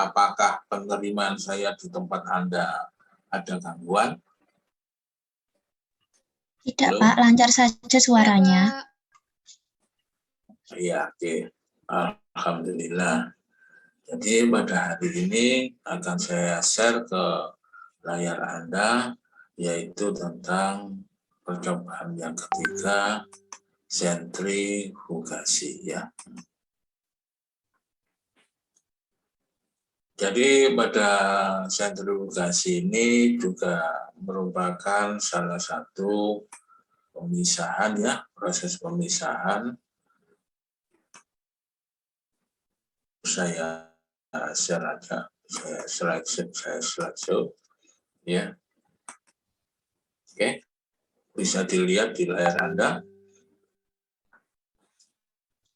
apakah penerimaan saya di tempat Anda ada gangguan? Tidak, Pak. Lancar saja suaranya. Ya, oke. Alhamdulillah. Jadi pada hari ini akan saya share ke layar Anda, yaitu tentang percobaan yang ketiga, sentrifugasi ya. Jadi pada sentrifugasi ini juga merupakan salah satu pemisahan ya, proses pemisahan. Saya share aja, saya slide show ya. Oke, bisa dilihat di layar Anda.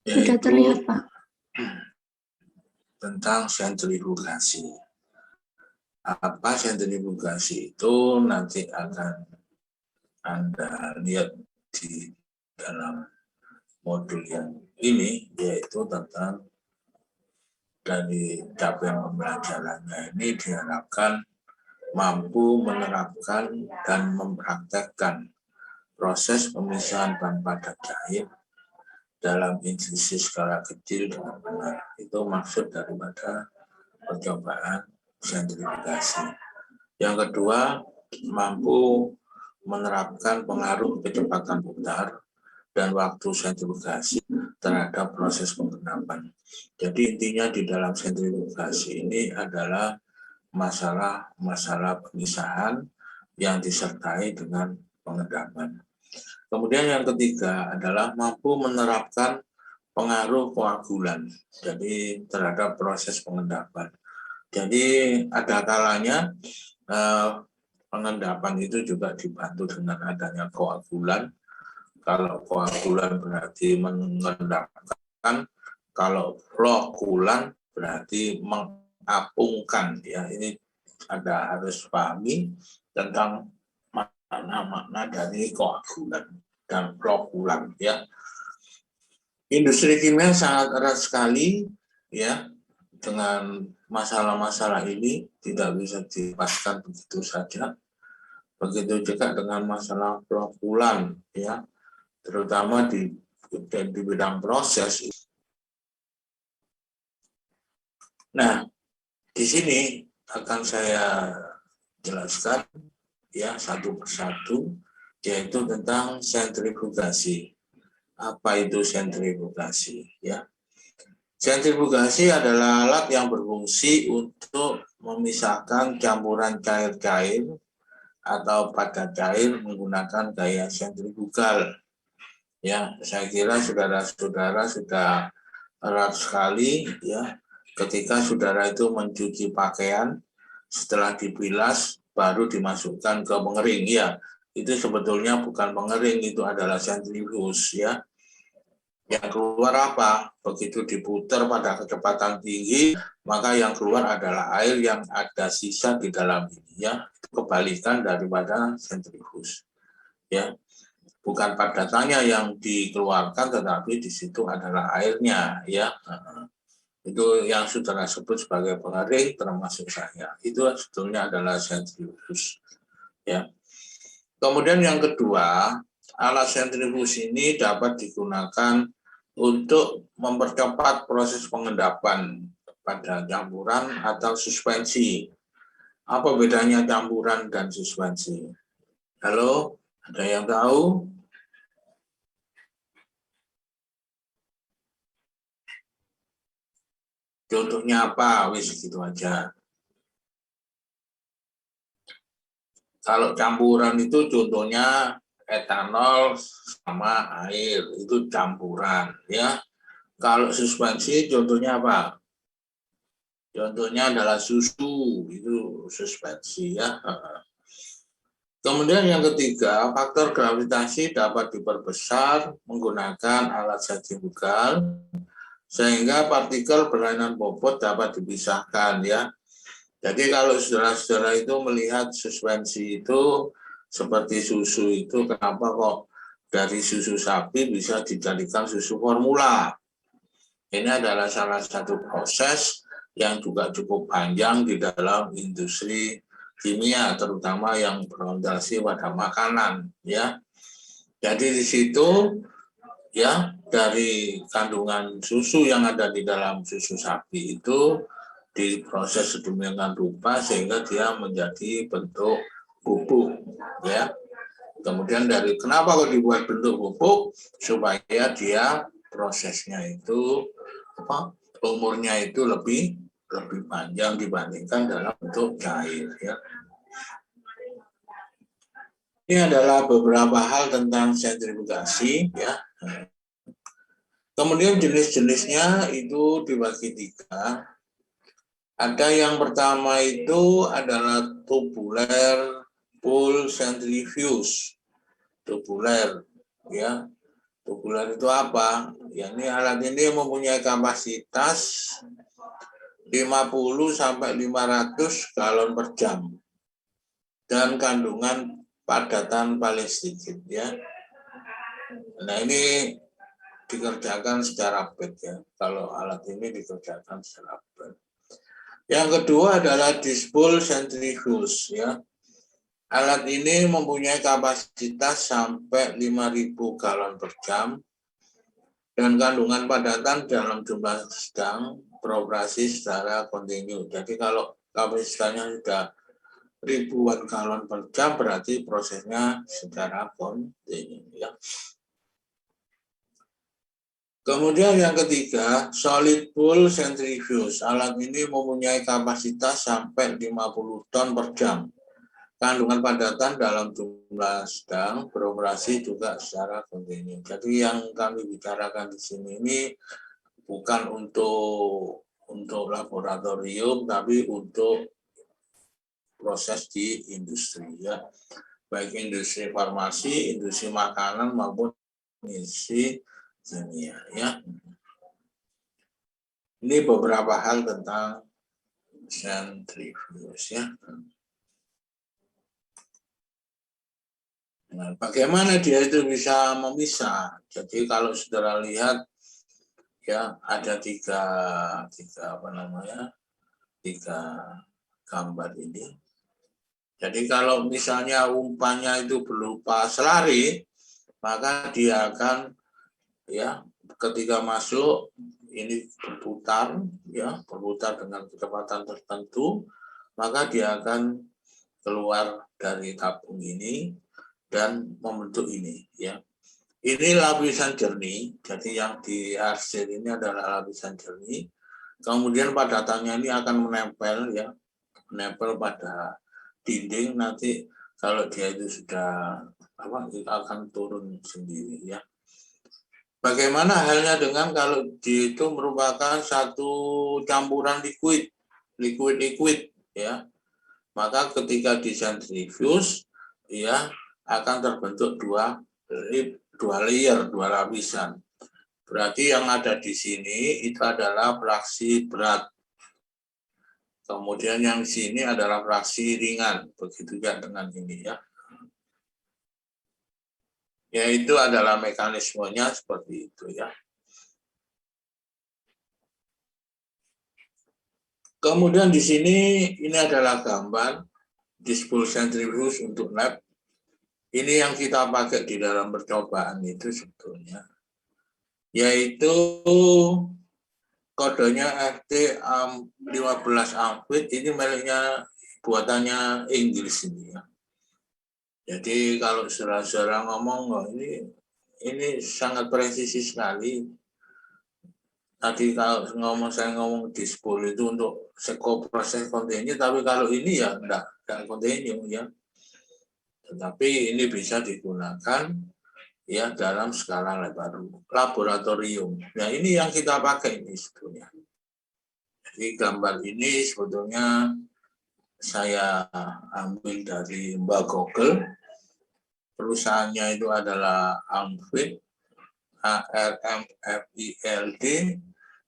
Sudah terlihat, Pak. Tentang sentrifugasi. Apa sentrifugasi itu nanti akan Anda lihat di dalam modul yang ini, yaitu tentang dari capaian pembelajarannya ini diharapkan mampu menerapkan dan mempraktekkan proses pemisahan bahan padat cair dalam industri skala kecil dengan benar. Itu maksud daripada percobaan sentrifugasi. Yang kedua, mampu menerapkan pengaruh kecepatan putar dan waktu sentrifugasi terhadap proses pengendapan. Jadi intinya di dalam sentrifugasi ini adalah masalah pemisahan yang disertai dengan pengendapan. Kemudian yang ketiga adalah mampu menerapkan pengaruh koagulan, jadi terhadap proses pengendapan. Jadi ada kalanya pengendapan itu juga dibantu dengan adanya koagulan. Kalau koagulan berarti mengendapkan, kalau flokulan berarti mengapungkan. Ya, ini ada harus pahami tentang makna-makna dari koagulan dan flokulan. Ya, industri kimia sangat erat sekali ya dengan masalah-masalah ini, tidak bisa dilepaskan begitu saja. Begitu juga dengan masalah flokulan ya, terutama di bidang proses. Nah, di sini akan saya jelaskan ya satu persatu, yaitu tentang sentrifugasi. Apa itu sentrifugasi ya? Sentrifugasi adalah alat yang berfungsi untuk memisahkan campuran cair-cair atau padat cair menggunakan gaya sentrifugal. Ya, saya kira saudara-saudara sudah erat sekali ya ketika saudara itu mencuci pakaian, setelah dibilas baru dimasukkan ke pengering ya. Itu sebetulnya bukan pengering, itu adalah sentrifuge ya. Yang keluar apa? Begitu diputar pada kecepatan tinggi, maka yang keluar adalah air yang ada sisa di dalam ini ya. Kebalikan daripada sentrifuge ya. Bukan padatannya yang dikeluarkan, tetapi di situ adalah airnya ya. Itu yang saudara sebut sebagai pengering, termasuk saya. Itu sebetulnya adalah sentrifuge ya. Kemudian yang kedua, alat sentrifuge ini dapat digunakan untuk mempercepat proses pengendapan pada campuran atau suspensi. Apa bedanya campuran dan suspensi? Halo, ada yang tahu? Contohnya apa? Wis gitu aja. Kalau campuran itu contohnya etanol sama air, itu campuran ya. Kalau suspensi contohnya apa? Contohnya adalah susu, itu suspensi ya. Kemudian yang ketiga, faktor gravitasi dapat diperbesar menggunakan alat sentrifugal sehingga partikel berlainan bobot dapat dipisahkan ya. Jadi kalau saudara-saudara itu melihat suspensi itu seperti susu itu, kenapa kok dari susu sapi bisa dijadikan susu formula? Ini adalah salah satu proses yang juga cukup panjang di dalam industri kimia, terutama yang berorientasi pada makanan, ya. Jadi di situ ya dari kandungan susu yang ada di dalam susu sapi itu diproses sedemikian rupa sehingga dia menjadi bentuk bubuk, ya. Kemudian dari kenapa kok dibuat bentuk bubuk supaya dia prosesnya itu umurnya itu lebih panjang dibandingkan dalam bentuk cair, ya. Ini adalah beberapa hal tentang sentrifugasi, ya. Kemudian jenis-jenisnya itu dibagi 3. Ada yang pertama itu adalah tubular pool centrifuge. Tubular, ya. Tubular itu apa? Ya, ini alat ini mempunyai kapasitas 50 sampai 500 galon per jam dan kandungan padatan paling sedikit, ya. Nah, ini dikerjakan secara bed, ya. Kalau alat ini dikerjakan secara bed. Yang kedua adalah dispool centrifuge, ya. Alat ini mempunyai kapasitas sampai 5.000 galon per jam dan kandungan padatan dalam jumlah sedang beroperasi secara kontinu. Jadi kalau kapasitasnya sudah ribuan galon per jam berarti prosesnya secara kontinu, ya. Kemudian yang ketiga, solid pool centrifuge. Alat ini mempunyai kapasitas sampai 50 ton per jam. Kandungan padatan dalam jumlah sedang beroperasi juga secara kontinu. Jadi yang kami bicarakan di sini ini bukan untuk laboratorium, tapi untuk proses di industri, ya. Baik industri farmasi, industri makanan maupun industri kimia, ya. Ini beberapa hal tentang centrifuge, ya. Nah, bagaimana dia itu bisa memisah? Jadi kalau saudara lihat, ya, ada tiga gambar ini. Jadi kalau misalnya umpannya itu berupa selari, maka dia akan, ya, ketika masuk ini berputar, ya, berputar dengan kecepatan tertentu, maka dia akan keluar dari tabung ini dan membentuk ini, ya. Ini lapisan jernih, jadi yang di hasil ini adalah lapisan jernih. Kemudian padatannya ini akan menempel, ya, menempel pada dinding. Nanti kalau dia itu sudah akan turun sendiri, ya. Bagaimana halnya dengan kalau dia itu merupakan satu campuran liquid, ya. Maka ketika disentrifuge, ya, akan terbentuk dua layer, dua lapisan. Berarti yang ada di sini itu adalah fraksi berat. Kemudian yang di sini adalah fraksi ringan. Begitu juga dengan ini, ya. Yaitu adalah mekanismenya seperti itu, ya. Kemudian di sini ini adalah gambar dispool centrifuge untuk lab. Ini yang kita pakai di dalam percobaan itu sebetulnya, yaitu kodenya RT 15 Amfit. Ini miliknya buatannya Inggris ini, ya. Jadi kalau saudara-saudara ngomong, oh, ini sangat presisi sekali. Tadi kalau saya ngomong dispool itu untuk proses kontinu, tapi kalau ini ya enggak kontinu, ya. Tetapi ini bisa digunakan, ya, dalam skala laboratorium. Nah, ini yang kita pakai ini sebetulnya. Jadi gambar ini sebetulnya saya ambil dari Mbak Google. Perusahaannya itu adalah Amfield, ARMFILD.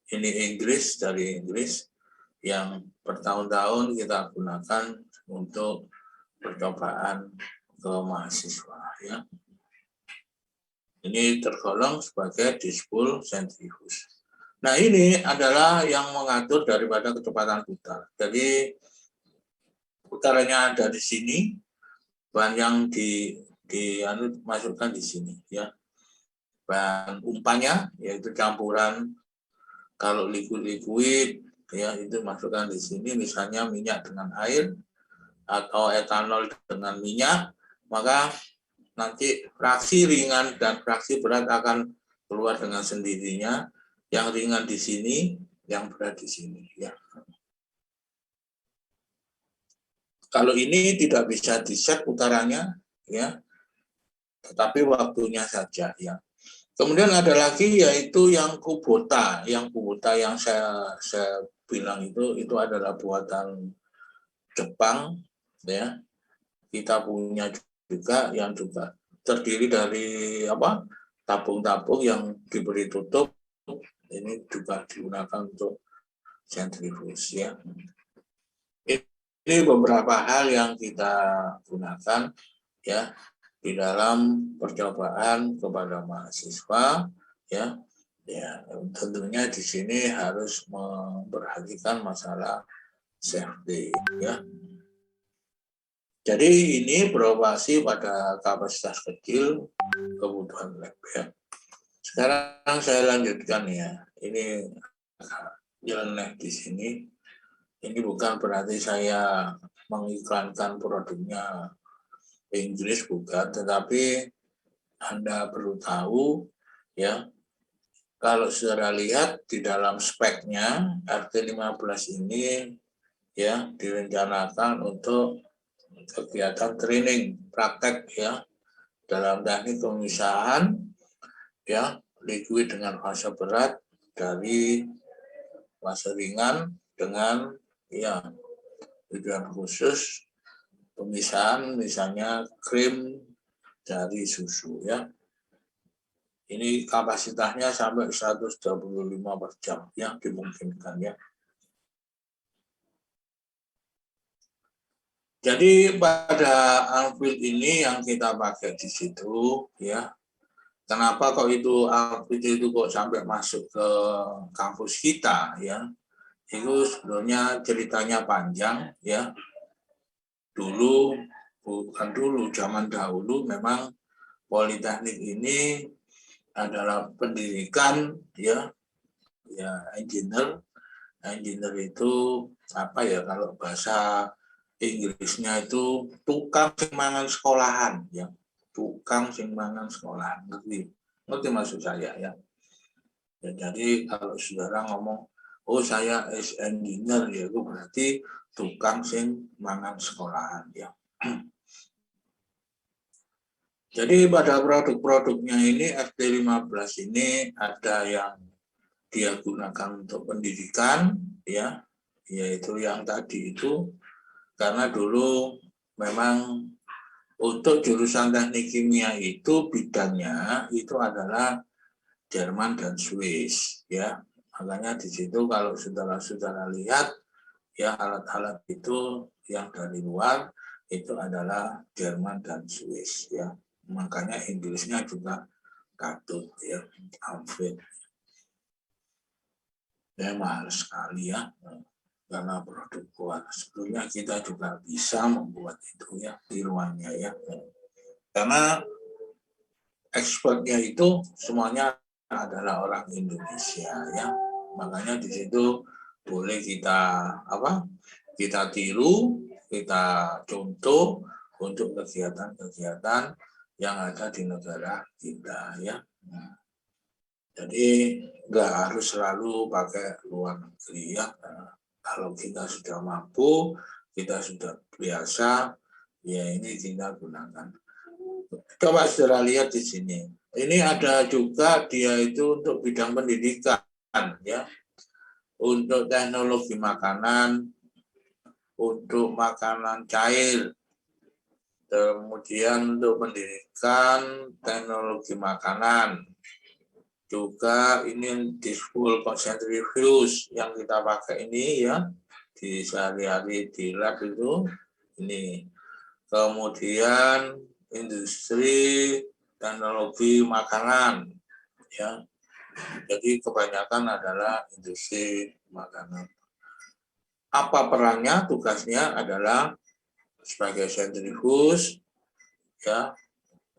Ini Inggris, dari Inggris, yang bertahun-tahun kita gunakan untuk percobaan ke mahasiswa, ya. Ini tergolong sebagai dispool centrifuge. Nah, ini adalah yang mengatur daripada kecepatan putar. Jadi putarannya ada di sini, bahan yang masukkan di sini ya. Bahan umpannya yaitu campuran kalau liquid ya itu masukkan di sini, misalnya minyak dengan air atau etanol dengan minyak, maka nanti fraksi ringan dan fraksi berat akan keluar dengan sendirinya. Yang ringan di sini, yang berat di sini ya. Kalau ini tidak bisa di-set putarannya ya, tetapi waktunya saja ya. Kemudian ada lagi yaitu yang kubota yang saya bilang itu adalah buatan Jepang ya. Kita punya juga yang juga terdiri dari tabung-tabung yang diberi tutup. Ini juga digunakan untuk sentrifuge ya. Ini beberapa hal yang kita gunakan ya di dalam percobaan kepada mahasiswa ya. Ya, tentunya di sini harus memperhatikan masalah safety ya. Jadi ini beroperasi pada kapasitas kecil kebutuhan lab ya. Sekarang saya lanjutkan ya. Ini nyeleneh di sini. Ini bukan berarti saya mengiklankan produknya Inggris, bukan, tetapi Anda perlu tahu ya, kalau saudara lihat di dalam speknya RT15 ini ya direncanakan untuk kegiatan training praktek ya dalam teknik pemisahan ya liquid dengan fase berat dari fase ringan dengan ya tujuan khusus pemisahan misalnya krim dari susu ya. Ini kapasitasnya sampai 125 per jam yang dimungkinkan ya. Jadi pada Alfil ini yang kita pakai di situ ya. Kenapa kok itu Alfil itu kok sampai masuk ke kampus kita ya? Itu sebenarnya ceritanya panjang ya. Zaman dahulu memang Politeknik ini adalah pendidikan ya engineer itu apa ya, kalau bahasa Inggrisnya itu tukang mangan sekolahan ya, tukang mangan sekolahan, ngerti maksud saya ya. Jadi kalau saudara ngomong oh saya is engineer ya itu berarti tukang mangan sekolahan ya. Jadi pada produk-produknya ini FT15 ini ada yang dia gunakan untuk pendidikan ya, yaitu yang tadi itu, karena dulu memang untuk jurusan teknik kimia itu bidangnya itu adalah Jerman dan Swiss ya. Makanya di situ kalau saudara-saudara lihat ya alat-alat itu yang dari luar itu adalah Jerman dan Swiss ya. Makanya Inggrisnya juga katut ya, Amfit. Ya mahal sekali ya, karena produk luar. Sebetulnya kita juga bisa membuat itu ya, tiruannya ya. Karena ekspornya itu semuanya adalah orang Indonesia ya. Makanya di situ boleh kita tiru, kita contoh untuk kegiatan-kegiatan yang ada di negara kita ya. Jadi nggak harus selalu pakai luar negeri ya. Kalau kita sudah mampu, kita sudah biasa, ya ini kita gunakan. Coba saudara lihat di sini. Ini ada juga dia itu untuk bidang pendidikan ya. Untuk teknologi makanan, untuk makanan cair, kemudian untuk pendidikan teknologi makanan, juga ini di full centrifuge yang kita pakai ini ya di sehari-hari di lab itu ini. Kemudian industri teknologi makanan ya, Jadi kebanyakan adalah industri makanan. Apa perannya? Tugasnya adalah sebagai sentrifuge, ya,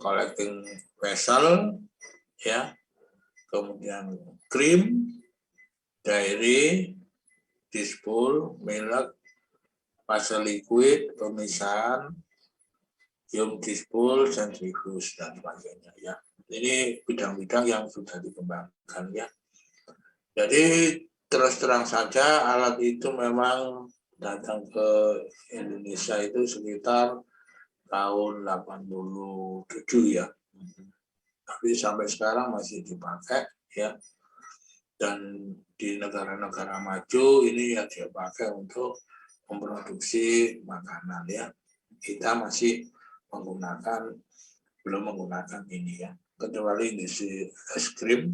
collecting vessel, ya, kemudian krim, dairy, dispul, milk, fase liquid, pemisahan, ion dispul, sentrifuge, dan sebagainya, ya. Ini bidang-bidang yang sudah dikembangkan, ya. Jadi terus terang saja alat itu memang datang ke Indonesia itu sekitar tahun 87, ya. Tapi sampai sekarang masih dipakai, ya. Dan di negara-negara maju ini ya dipakai untuk memproduksi makanan, ya. Kita masih belum menggunakan ini, ya. Kecuali industri es krim,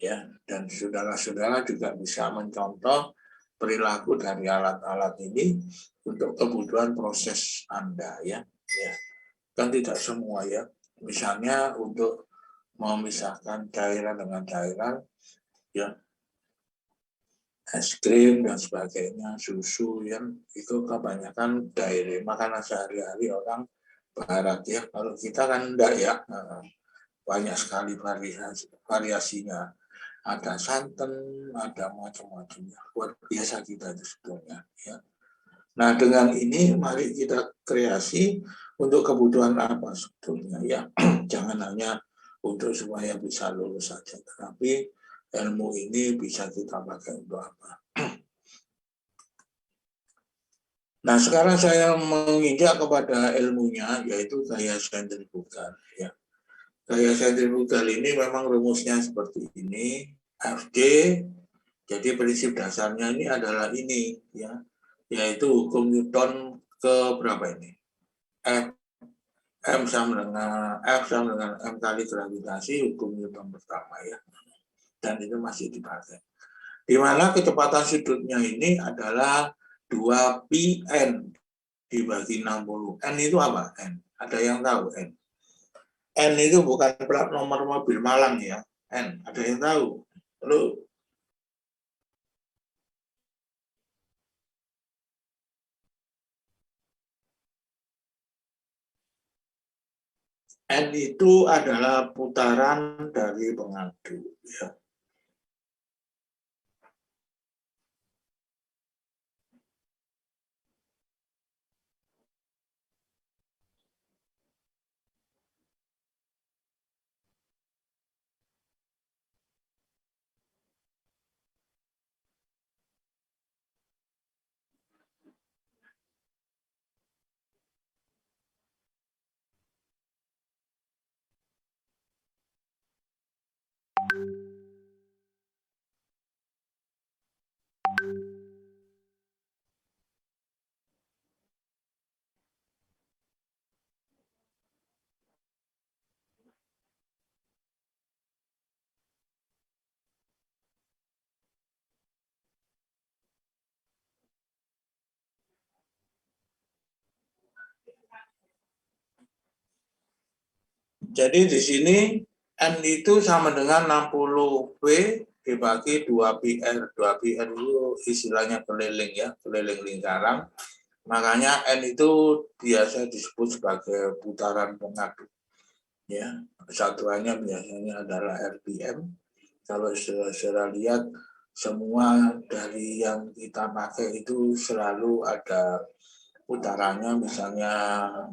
ya, dan saudara-saudara juga bisa mencontoh perilaku dari alat-alat ini untuk kebutuhan proses Anda, ya. Kan tidak semua, ya. Misalnya untuk memisahkan cairan dengan cairan, ya, es krim dan sebagainya, susu, yang itu kebanyakan dari makanan sehari-hari orang barat, ya. Kalau kita kan enggak, ya. Banyak sekali variasinya. Ada santan, ada macam-macamnya. Luar biasa kita itu sebetulnya, ya. Nah, dengan ini mari kita kreasi untuk kebutuhan apa sebetulnya, ya. Jangan hanya untuk supaya bisa lulus saja, tetapi ilmu ini bisa kita pakai untuk apa. Nah, sekarang saya menginjak kepada ilmunya, yaitu gaya sentrifugal, ya. Gaya sentrifugal ini memang rumusnya seperti ini, FD. Jadi prinsip dasarnya ini adalah ini, ya, yaitu hukum Newton ke berapa ini? F sama dengan M kali gravitasi, hukum Newton pertama, ya. Dan itu masih dipakai. Di mana kecepatan sudutnya ini adalah 2 pi n dibagi 60. N itu apa? N. Ada yang tahu N? N itu bukan plat nomor mobil Malang, ya. N, ada yang tahu? Lalu N itu adalah putaran dari pengadu, ya. Jadi di sini N itu sama dengan 60 V dibagi 2 pi R. 2 pi R itu istilahnya keliling, ya, keliling lingkaran. Makanya N itu biasa disebut sebagai putaran pengadu, ya. Satuannya biasanya adalah RPM. Kalau saudara lihat semua dari yang kita pakai itu selalu ada putarannya, misalnya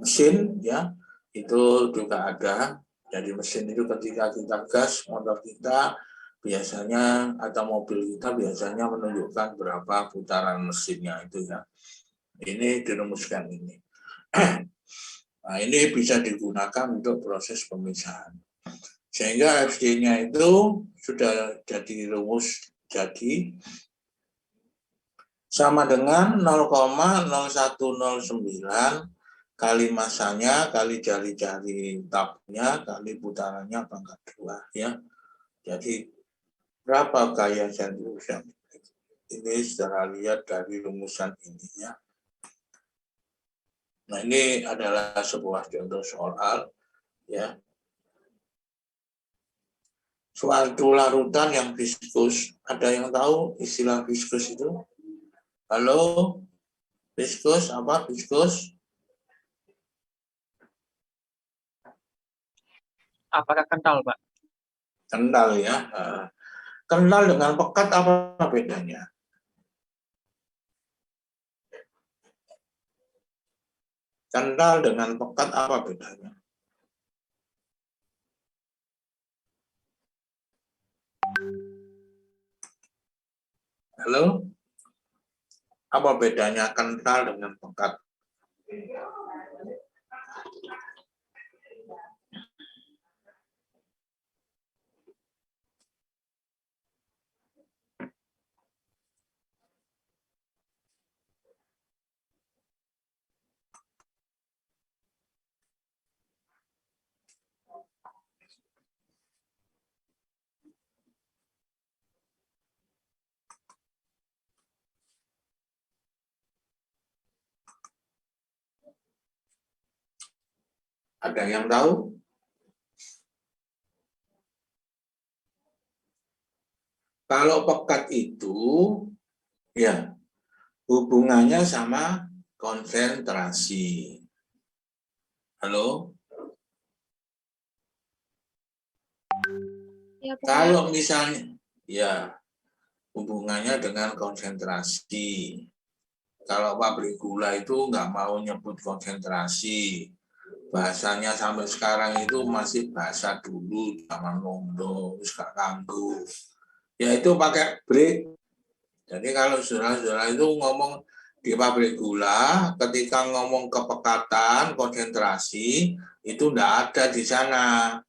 mesin, ya, itu juga ada. Jadi mesin itu ketika kita gas motor kita biasanya atau mobil kita biasanya menunjukkan berapa putaran mesinnya itu, ya. Ini dirumuskan ini. Nah, ini bisa digunakan untuk proses pemisahan. Sehingga FD-nya itu sudah jadi rumus, jadi sama dengan 0,0109 kali masanya kali jari-jari tabnya kali putarannya pangkat 2, ya. Jadi berapa gaya sentrifugal? Ini secara lihat dari rumusan ini, ya. Nah, ini adalah sebuah contoh soal, ya. suatu larutan yang viskus. Ada yang tahu istilah viskus itu? Halo? Viskus, apa viskus? Apakah kental, Pak? Kental ya. Kental dengan pekat apa bedanya? Kental dengan pekat apa bedanya? Halo? Apa bedanya kental dengan pekat? Ada yang tahu? Kalau pekat itu, ya, hubungannya sama konsentrasi. Halo? Ya, Pak. Kalau misalnya, ya, hubungannya dengan konsentrasi. Kalau pabrik gula itu nggak mau nyebut konsentrasi. Bahasanya sampai sekarang itu masih bahasa dulu, zaman Londo, gak kanggu. Ya itu pakai break. Jadi kalau saudara-saudara itu ngomong di pabrik gula, ketika ngomong kepekatan, konsentrasi, itu enggak ada di sana.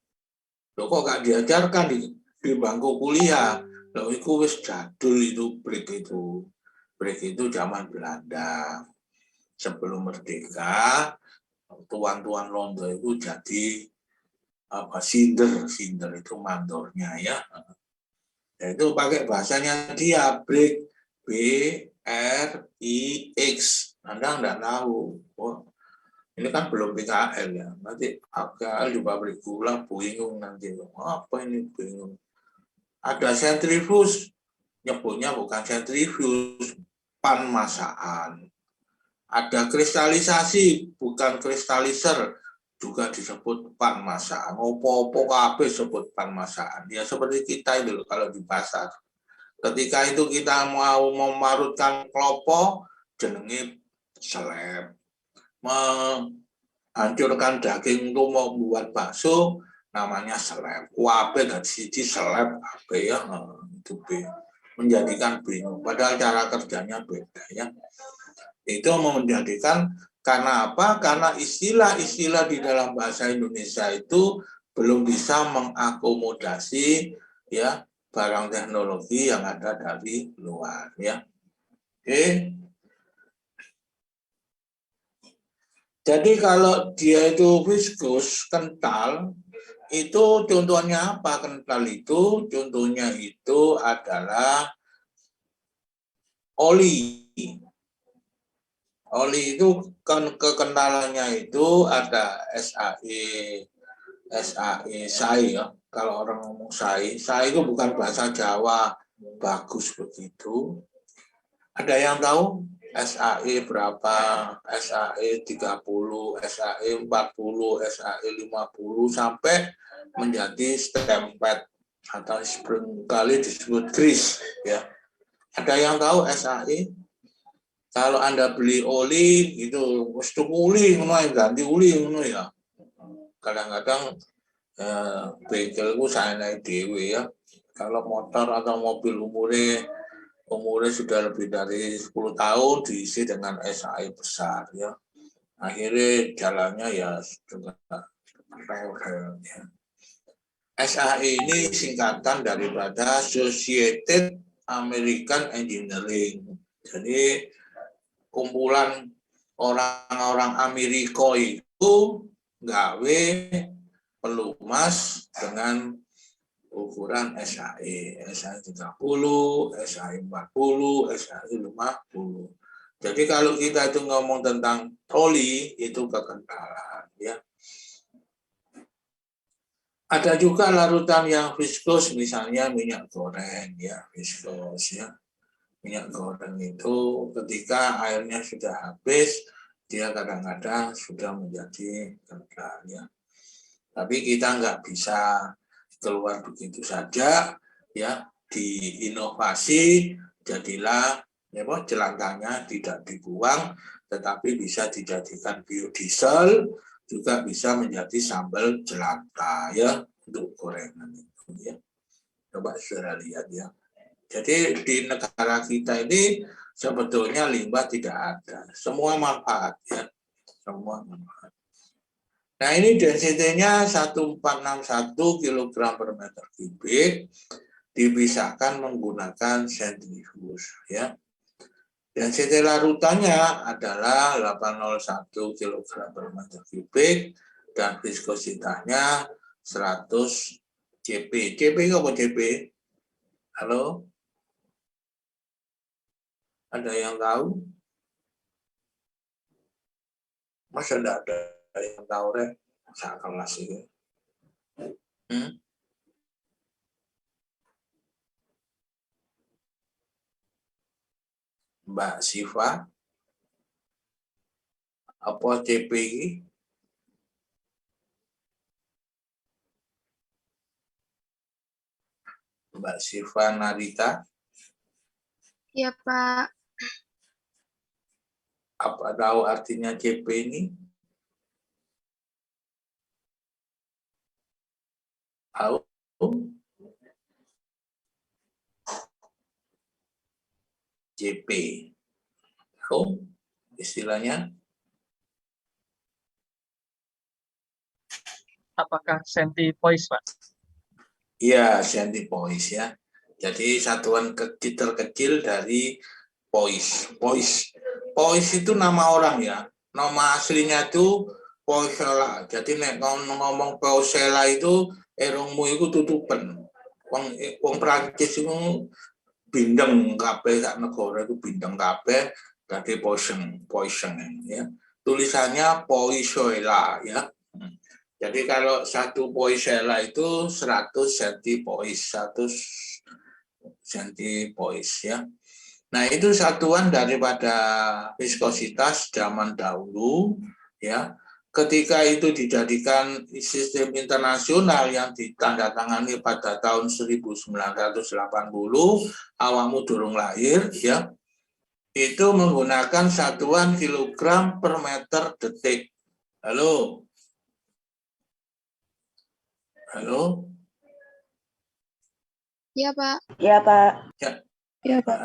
Loh kok gak diajarkan di bangku kuliah? Loh itu wis jadul itu break itu. Break itu zaman Belanda. Sebelum merdeka, tuan-tuan Londo itu jadi apa sinder itu mandornya ya. Itu pakai bahasanya dia break, B R I X. Anda enggak tahu. Oh, ini kan belum PKL ya. Nanti PKL di pabrik gula bingung nanti. Apa ini bingung? Ada sentrifuge, nyebutnya bukan sentrifuge, panmasaan. Ada kristalisasi, bukan kristaliser, juga disebut panmasaan. Opo-opo kabeh sebut panmasaan. Ya seperti kita itu kalau di pasar. Ketika itu kita mau memarutkan klopo, jenenge seleb. Menghancurkan daging itu mau membuat bakso, namanya seleb. Kuabe dan siji seleb abe ya, itu B. Menjadikan bingung. Padahal cara kerjanya beda ya. Itu menjadikan karena apa? Karena istilah-istilah di dalam bahasa Indonesia itu belum bisa mengakomodasi ya barang teknologi yang ada dari luar ya. Oke. Jadi kalau dia itu viskus, kental, itu contohnya apa? Kental itu contohnya itu adalah oli. Oli itu kan kekentalannya itu ada SAE, SAE ya. Kalau orang ngomong SAE itu bukan bahasa Jawa, bagus begitu. Ada yang tahu SAE berapa? SAE 30, SAE 40, SAE 50 sampai menjadi stempet atau seringkali disebut grease ya. Ada yang tahu SAE? Kalau Anda beli oli itu mesti uli ngono ganti uli ngono ya. Kadang-kadang bengkel ku saene dhewe ya. Kalau motor atau mobil umurnya sudah lebih dari 10 tahun diisi dengan SAE besar ya. Akhirnya jalannya ya juga rel ya. SAE ini singkatan daripada Associated American Engineering. Jadi kumpulan orang-orang Amerika itu gawe pelumas dengan ukuran SAE 30, SAE 40, SAE 50. Jadi kalau kita itu ngomong tentang oli itu kekentalan ya. Ada juga larutan yang viskos, misalnya minyak goreng ya, viskos ya. Minyak goreng itu ketika airnya sudah habis, dia kadang-kadang sudah menjadi kental ya. Tapi kita nggak bisa keluar begitu saja ya, diinovasi jadilah ya, jelantanya tidak dibuang tetapi bisa dijadikan biodiesel, juga bisa menjadi sambal jelanta ya untuk gorengan itu ya. Coba saudara lihat ya. Jadi di negara kita ini sebetulnya limbah tidak ada, semua manfaat ya, semua manfaat. Nah ini density-nya 1461 kg per meter kubik, dipisahkan menggunakan sentrifuge ya. Density larutannya adalah 801 kg per meter kubik dan viskositasnya 100 CP. CP itu apa CP? Halo? Ada yang tahu? Masa tidak ada yang tahu deh? Masa kelas itu. Mbak Siva, apa CP ini? Mbak Siva Narita? Iya, Pak. Apa tahu artinya CP ini? Tahu? CP. Tahu istilahnya? Apakah centipoise, Pak? Iya, centipoise ya. Jadi satuan kecil terkecil dari poise. Poise itu nama orang ya. Nama aslinya itu Poisella. Jadi nek ngomong Poisella itu erongmu itu tutupan. Wong Prancis itu bindeng kabeh sak negara itu bindeng kabeh dadi poison ya. Tulisannya Poisella ya. Jadi kalau satu poisella itu 100 centipoise, 100 centipoise ya. Nah, itu satuan daripada viskositas zaman dahulu ya. Ketika itu dijadikan sistem internasional yang ditandatangani pada tahun 1980, awakmu durung lahir ya. Itu menggunakan satuan kilogram per meter detik. Halo. Halo. Iya, Pak. Iya, Pak. Ya. Iya, Pak.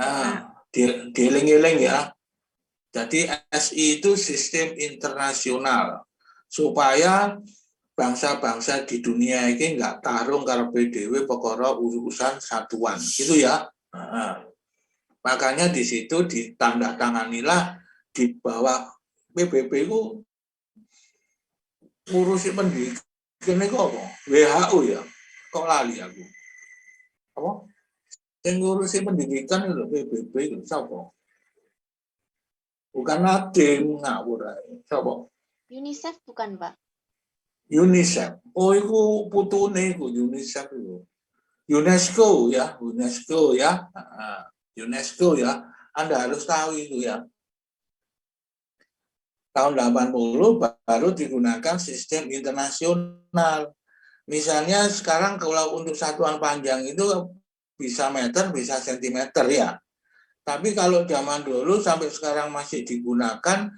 Dieling-eling ya. Jadi SI itu sistem internasional supaya bangsa-bangsa di dunia ini nggak tarung karo PDW perkara urusan satuan gitu ya. Nah, makanya di situ ditandatanganilah di bawah PBB itu ngurusi pendidikan itu apa? WHO ya. Kok lali aku? Apa? Yang ngurusi pendidikan itu PBB itu siapa? Bukan Nadiem ngawur ae. Siapa? UNICEF bukan, Pak? UNICEF. Oh, itu putune itu UNICEF itu. UNESCO ya, UNESCO ya. UNESCO ya. Anda harus tahu itu ya. Tahun 80 baru digunakan sistem internasional. Misalnya sekarang kalau untuk satuan panjang itu bisa meter, bisa sentimeter ya. Tapi kalau zaman dulu sampai sekarang masih digunakan,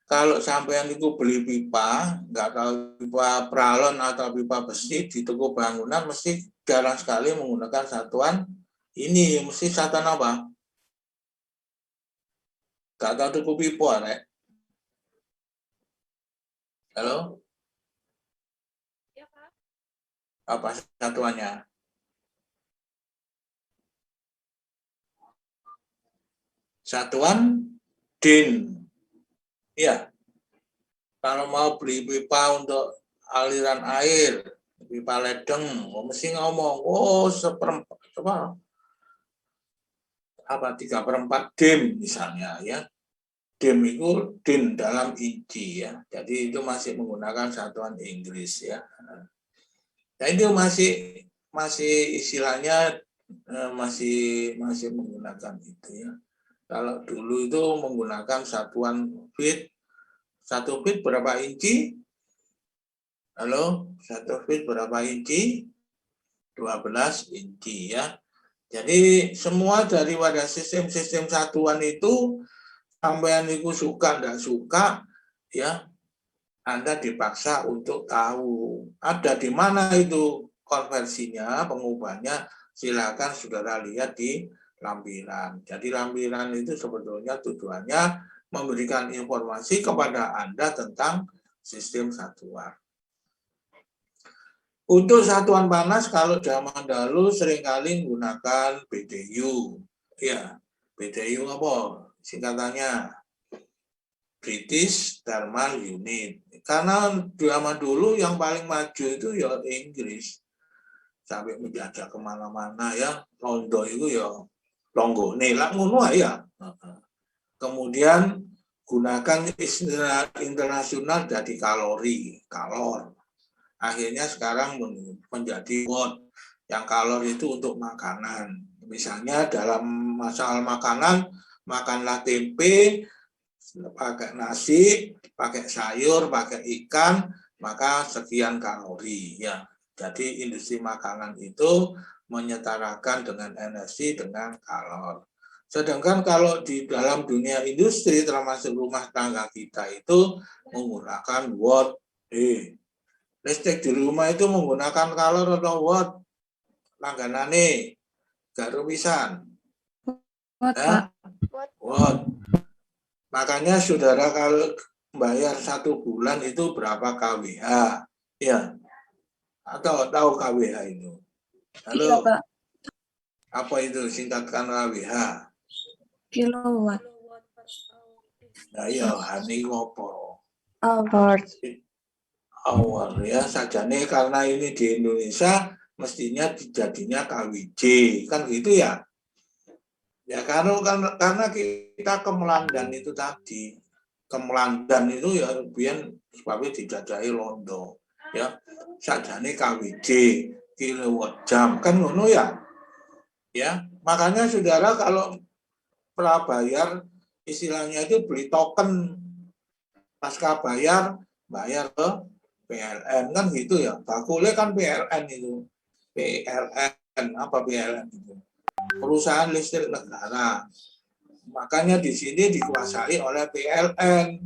kalau sampean itu beli pipa, nggak tahu pipa pralon atau pipa besi di toko bangunan, mesti jarang sekali menggunakan satuan ini, mesti satuan apa? Nggak tahu toko pipa, Rek. Halo? Iya, Pak. Apa satuannya? Satuan DIN. Iya. Kalau mau beli pipa untuk aliran air, pipa ledeng, mesti ngomong, oh seperempat, apa 3/4 DIN misalnya ya. DIN itu DIN dalam inci ya. Jadi itu masih menggunakan satuan Inggris ya. Nah, itu masih istilahnya masih menggunakan itu ya. Kalau dulu itu menggunakan satuan feet. 1 feet berapa inci? Halo, 1 feet berapa inci? 12 inci ya. Jadi semua daripada sistem-sistem satuan itu sampean itu suka enggak suka ya, Anda dipaksa untuk tahu ada di mana itu konversinya, pengubahnya. Silakan saudara lihat di lampiran. Jadi lampiran itu sebetulnya tujuannya memberikan informasi kepada Anda tentang sistem satuan. Untuk satuan panas kalau zaman dahulu seringkali menggunakan BTU. Ya, BTU apa? Singkatannya British Thermal Unit. Karena zaman dulu yang paling maju itu ya Inggris. Sampai menjajah kemana-mana ya. Londo itu ya longgone lah ngono ya. Kemudian gunakan istilah internasional jadi kalor. Akhirnya sekarang menjadi watt. Yang kalor itu untuk makanan. Misalnya dalam masalah makanan, makanlah tempe, pakai nasi, pakai sayur, pakai ikan, maka sekian kalori ya. Jadi industri makanan itu menyetarakan dengan energi dengan kalor. Sedangkan kalau di dalam dunia industri termasuk rumah tangga kita itu menggunakan watt. Listrik di rumah itu menggunakan kalor atau watt? Langganane gak rupisan. Watt. Watt. Makanya saudara kalau bayar 1 bulan itu berapa kWh? Ya. Atau tahu kWh itu? Halo. Iya, Pak. Apa itu singkatkan kWh? Kilowatt. Nah, ya, hani ngopo. Hour. Hour ya, sajane karena ini di Indonesia mestinya jadinya KWJ, kan gitu ya. Ya karena kita kemelandan itu tadi. Kemelandan itu ya biyen sebabnya dijajahi Londo. Ya, sajane KWJ, kilowatt jam kan ngono ya. Ya, makanya saudara kalau prabayar istilahnya itu beli token pasca bayar ke PLN kan gitu ya. Bakule kan PLN itu. PLN apa PLN itu? Perusahaan listrik negara. Makanya di sini dikuasai oleh PLN.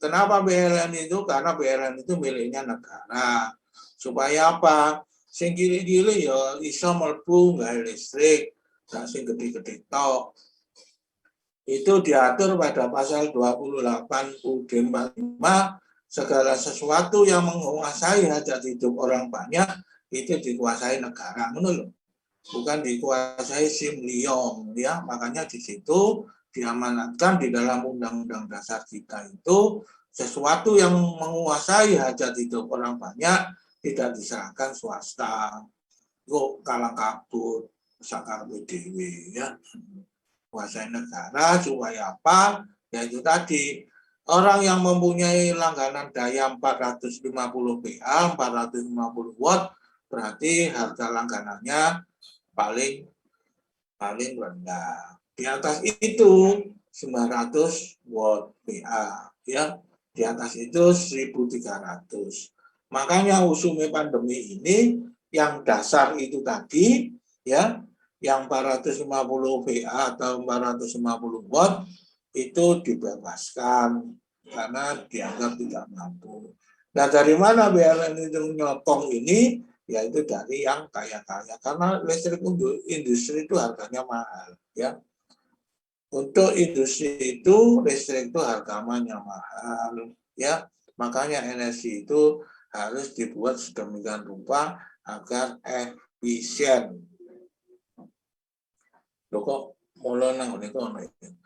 Kenapa PLN itu? Karena PLN itu miliknya negara. Supaya apa? Sing gili-gili ya iso mlebu gawe listrik, nah sing gede-gede tok. Itu diatur pada pasal 28 UUD 45, segala sesuatu yang menguasai hajat hidup orang banyak itu dikuasai negara, menurut bukan dikuasai sim liong ya. Makanya di situ diamanatkan di dalam undang-undang dasar kita itu sesuatu yang menguasai hajat hidup orang banyak tidak diserahkan swasta. Kok kalang kabut sakar PDW ya. Kuasai negara supaya apa? Yaitu tadi orang yang mempunyai langganan daya 450 PA, 450 watt berarti harga langganannya paling rendah. Di atas itu 900 watt PA ya. Di atas itu 1300. Makanya usumnya pandemi ini yang dasar itu tadi ya, yang 450 VA atau 450 watt itu dibebaskan karena dianggap tidak mampu. Nah, dari mana BLN itu nyokong ini? Yaitu dari yang kaya-kaya, karena listrik untuk industri itu harganya mahal ya. Untuk industri itu listrik itu harganya mahal ya. Makanya energi itu harus dibuat sedemikian rupa agar efisien. Loh kok mulai nang ngene kono iki.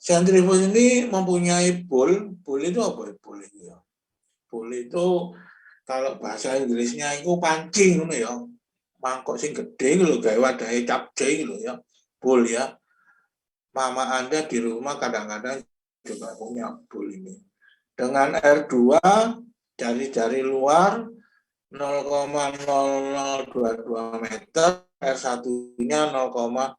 Sentrifuge ini mempunyai bowl itu apa ya bowl itu ya? Bowl itu kalau bahasa Inggrisnya itu pancing ngono ya. Mangkok sing gede lho gawe wadahe capcay lho ya. Bowl ya. Mama Anda di rumah kadang-kadang juga punya bowl ini. Dengan R2 dari luar 0,0022 meter, R1-nya 0,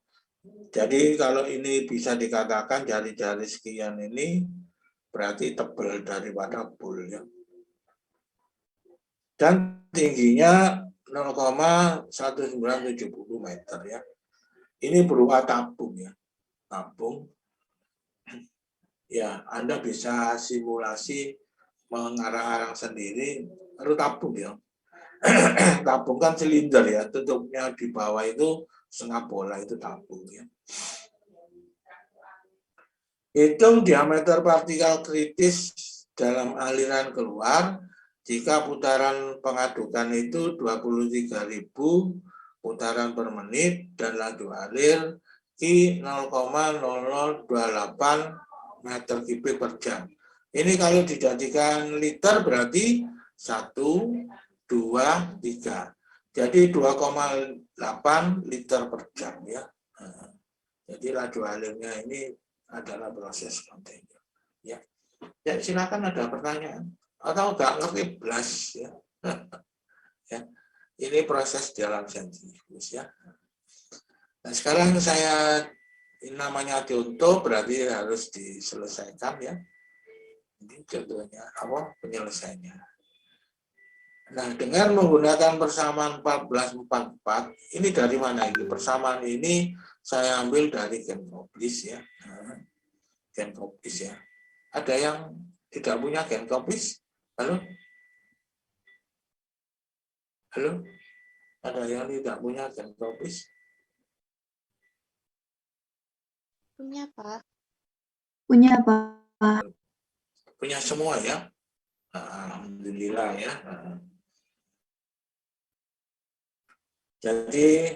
jadi kalau ini bisa dikatakan jari-jari sekian ini berarti tebal daripada bul ya. Dan tingginya 0,1970 meter ya. Ini berupa tabung ya. Tabung. Ya, Anda bisa simulasi mengarang-arang sendiri, baru tabung ya. Tabung kan silinder ya, tutupnya di bawah itu setengah bola, itu tabung ya. Hitung diameter partikel kritis dalam aliran keluar jika putaran pengadukan itu 23.000 putaran per menit dan laju alir Q 0,0028 meter kubik per jam. Ini kalau dijadikan liter berarti 1, 2, 3. Jadi 2,8 liter per jam ya. Jadi laju alirnya ini adalah proses kontiner. Ya. Ya, silakan ada pertanyaan atau nggak ngerti belas ya. Ya. Ini proses dalam sentrifugus ya. Nah, sekarang saya namanya diuntuk berarti harus diselesaikan ya. Ini contohnya apa penyelesaiannya. Nah, dengan menggunakan persamaan 1444, ini dari mana ini? Persamaan ini saya ambil dari Genkoplis ya. Genkoplis ya. Ada yang tidak punya Genkoplis? Halo? Halo? Ada yang tidak punya Genkoplis? Punya, Pak. Punya, Pak. Punya semua ya? Alhamdulillah ya. Jadi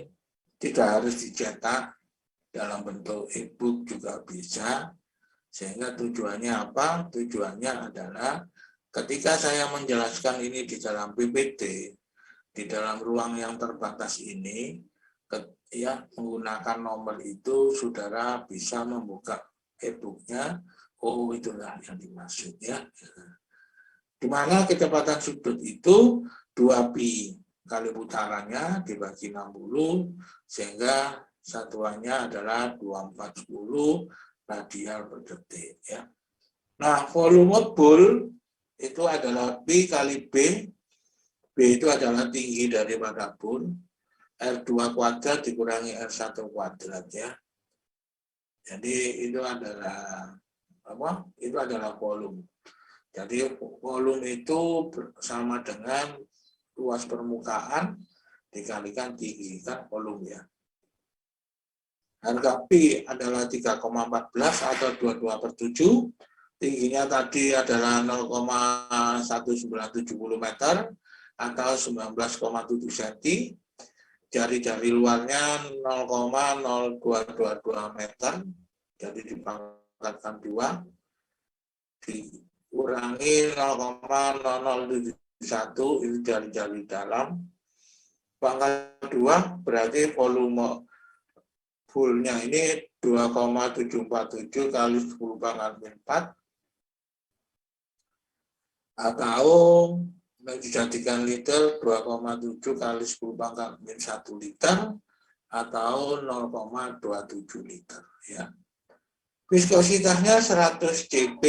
tidak harus dicetak, dalam bentuk e-book juga bisa. Sehingga tujuannya apa? Tujuannya adalah ketika saya menjelaskan ini di dalam PPT, di dalam ruang yang terbatas ini, ya menggunakan nomor itu, saudara bisa membuka e-booknya. Oh, itulah yang dimaksud ya. Di mana kecepatan sudut itu 2pi kali putarannya dibagi 60, sehingga satuannya adalah 2410 radial per detik ya. Nah, volume bul itu adalah P kali B. B itu adalah tinggi daripada bul. R2 kuadrat dikurangi R1 kuadrat ya. Jadi itu adalah apa? Itu adalah volume. Jadi volume itu sama dengan luas permukaan dikalikan tinggi kan volume ya. Harga P adalah 3,14 atau 22/7. Tingginya tadi adalah 0,1970 meter atau 19,7 cm. Jari-jari luarnya 0,0222 meter. Jadi dipangkatkan 2. Dikurangi 0,0071 itu jari-jari dalam. Pangkat 2 berarti volume fullnya ini 2,747 kali 10 pangkat 4 atau dijadikan liter 2,7 kali 10 pangkat 1 liter atau 0,27 liter ya. Viskositasnya 100 cp.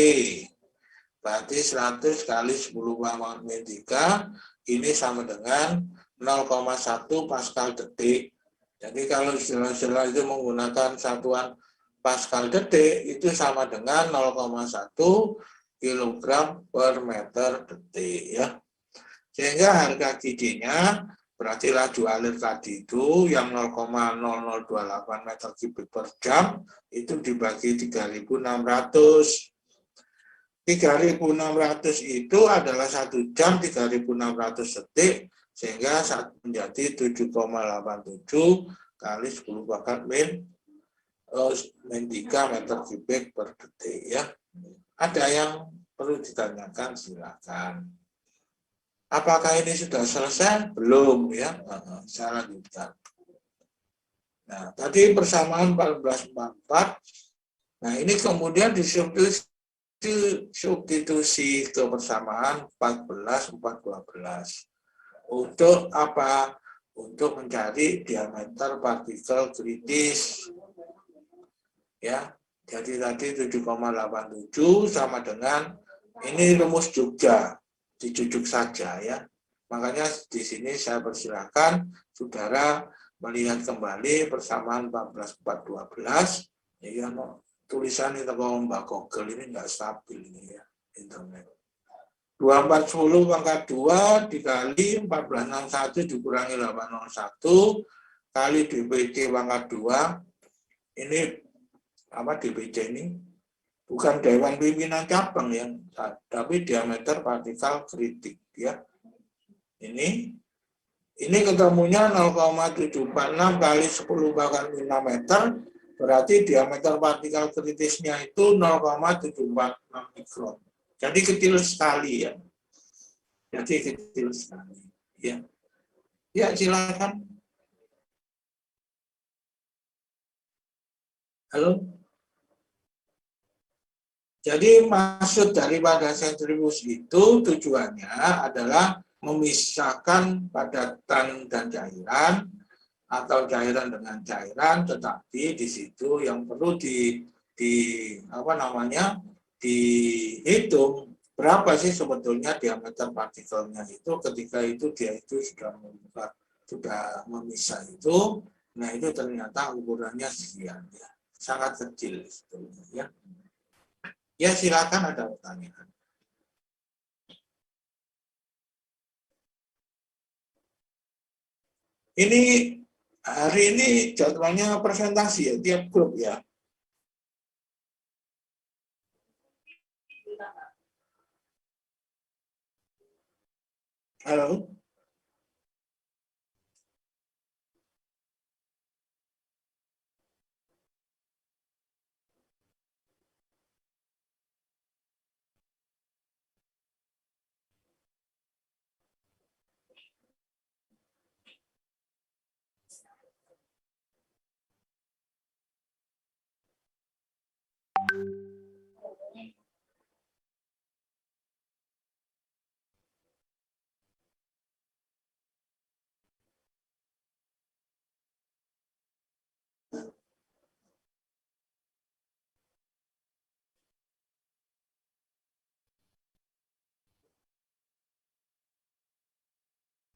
Berarti 100 kali 10 pangkat 3 ini sama dengan 0,1 Pascal detik. Jadi kalau istilah-istilah itu menggunakan satuan Pascal detik itu sama dengan 0,1 kilogram per meter detik ya. Sehingga harga GD-nya berarti laju alir tadi itu yang 0,0028 meter kubik per jam itu dibagi 3.600. 3.600 itu adalah 1 jam 3.600 detik, sehingga menjadi 7,87 kali 10 pangkat min 3 meter kubik per detik ya. Ada yang perlu ditanyakan, silakan. Apakah ini sudah selesai? Belum ya. Saya lanjutkan. Nah, tadi persamaan 1444. Nah, ini kemudian disubstitusi ke persamaan 14/412. Untuk apa? Untuk mencari diameter partikel kritis. Ya, jadi tadi 7,87 sama dengan ini rumus Jogja, dijujuk saja ya. Makanya di sini saya persilakan saudara melihat kembali persamaan 14,412. Ya, tulisan itu kalau Mbak Google ini nggak stabil ini ya internet. 2410 pangkat 2 dikali 1461 dikurangi 801 kali DPC pangkat 2. Ini apa DPC ini? Bukan Dewan Pimpinan Cabang ya, tapi diameter partikel kritik ya. Ini ketemunya 0,746 kali 10 bahkan 5 meter, berarti diameter partikel kritisnya itu 0,746 mikron. Jadi kecil sekali ya. Jadi kecil sekali ya. Ya silakan. Halo. Jadi maksud daripada sentrifusi itu tujuannya adalah memisahkan padatan dan cairan atau cairan dengan cairan, tetapi di situ yang perlu dihitung berapa sih sebetulnya diameter partikelnya itu ketika itu dia itu sudah memisah itu, nah itu ternyata ukurannya sekian ya, sangat kecil sebetulnya ya. Ya silakan ada pertanyaan. Ini hari ini jadwalnya presentasi ya tiap grup ya. Halo.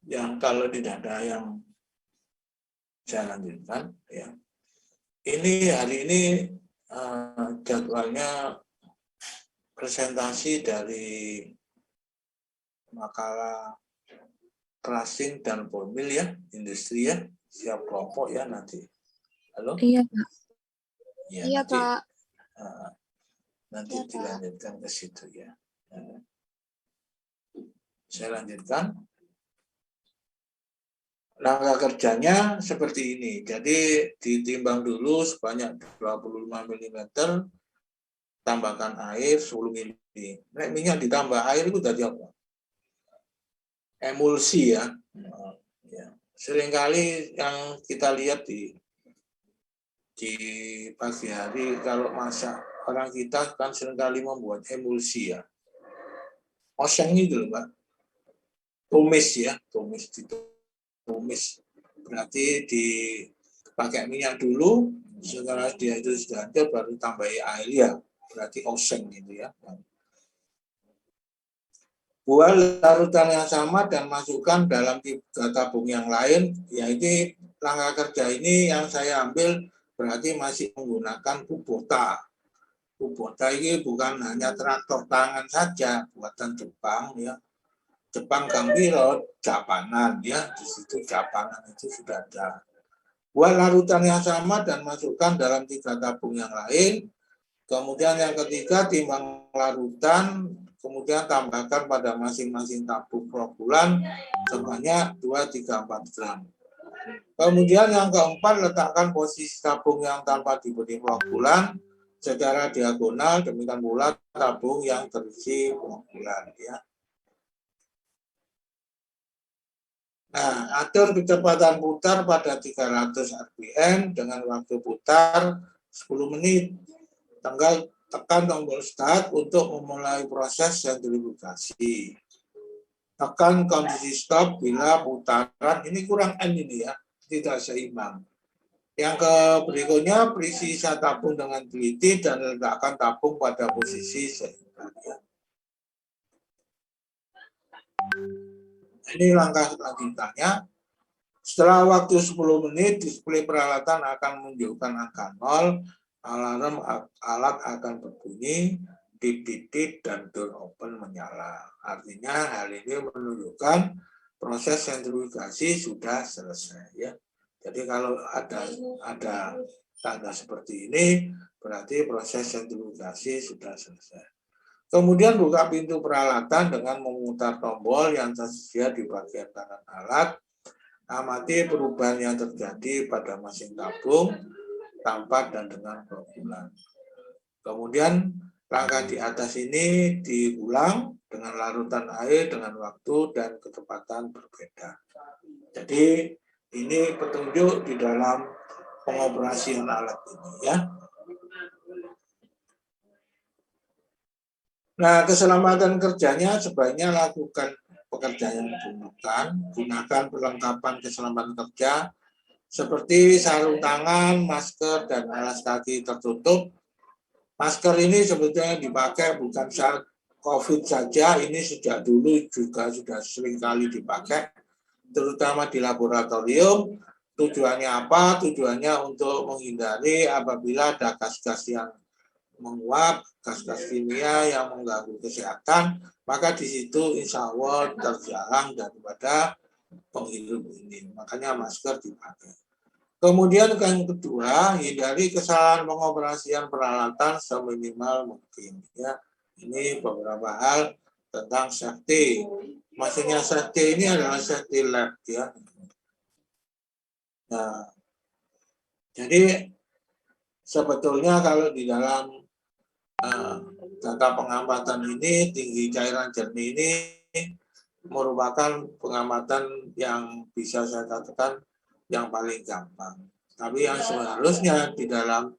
Yang kalau tidak ada yang saya lanjutkan ya. Ini hari ini jadwalnya presentasi dari makalah crushing dan formil ya, industri ya, siap kelompok ya nanti. Halo? Iya, Pak. Ya, Iya, nanti, Pak. nanti Iya, Pak. dilanjutkan ke situ ya. Saya lanjutkan. Langkah kerjanya seperti ini. Jadi ditimbang dulu sebanyak 25 mm, tambahkan air 10 ml. Nek minyak ditambah air itu tadi apa? Emulsi ya. Seringkali yang kita lihat di pagi hari kalau masak, orang kita kan seringkali membuat emulsi ya. Oseng itu loh Pak. Tumis ya, tumis. Berarti dipakai minyak dulu, setelah dia itu sudah hancur baru tambahi air ya. Berarti oseng gitu ya. Buat larutan yang sama dan masukkan dalam 3 tabung yang lain, yaitu langkah kerja ini yang saya ambil berarti masih menggunakan kubota. Kubota ini bukan hanya traktor tangan saja, buatan Jepang ya. Jepang Gambiro, Japanan ya, di situ Japanan itu sudah ada. Buat larutan yang sama dan masukkan dalam 3 tabung yang lain. Kemudian yang ketiga timbang larutan, kemudian tambahkan pada masing-masing tabung flokulan sebanyak 2, 3, 4 gram. Kemudian yang keempat letakkan posisi tabung yang tanpa diberi flokulan secara diagonal, demikian pula tabung yang terisi flokulan ya. Nah, atur kecepatan putar pada 300 rpm dengan waktu putar 10 menit. Tekan tombol start untuk memulai proses sentrifugasi. akan kondisi stop bila putaran ini kurang N ini ya, tidak seimbang. Yang berikutnya, sisa tabung dengan teliti dan letakkan tabung pada posisi seimbang. Ya. Ini langkah lanjutannya. Setelah waktu 10 menit, display peralatan akan menunjukkan angka 0, alarm alat akan berbunyi, titik dan door open menyala. Artinya hal ini menunjukkan proses sentrifugasi sudah selesai. Ya. Jadi kalau ada tanda seperti ini, berarti proses sentrifugasi sudah selesai. Kemudian buka pintu peralatan dengan memutar tombol yang tersedia di bagian kanan alat. Amati perubahan yang terjadi pada masing tabung, tanpa dan dengan bulan. Kemudian langkah di atas ini diulang dengan larutan air dengan waktu dan kecepatan berbeda. Jadi ini petunjuk di dalam pengoperasian alat ini ya. Nah, keselamatan kerjanya sebaiknya lakukan pekerjaan yang dibutuhkan, gunakan perlengkapan keselamatan kerja seperti sarung tangan, masker, dan alas kaki tertutup. Masker ini sebetulnya dipakai bukan saat COVID saja, ini sejak dulu juga sudah sering kali dipakai, terutama di laboratorium. Tujuannya apa? Tujuannya untuk menghindari apabila ada gas-gas yang menguap, gas-gas kimia yang mengganggu kesehatan, maka di situ insya Allah terjarang daripada penghirup ini. Makanya masker dipakai. Kemudian yang kedua, hindari kesalahan pengoperasian peralatan seminimal mungkin. Ya, ini beberapa hal tentang safety. Maksudnya safety ini adalah safety lab ya. Nah, jadi sebetulnya kalau di dalam data pengamatan ini, tinggi cairan jernih ini merupakan pengamatan yang bisa saya katakan yang paling gampang. Tapi yang seharusnya di dalam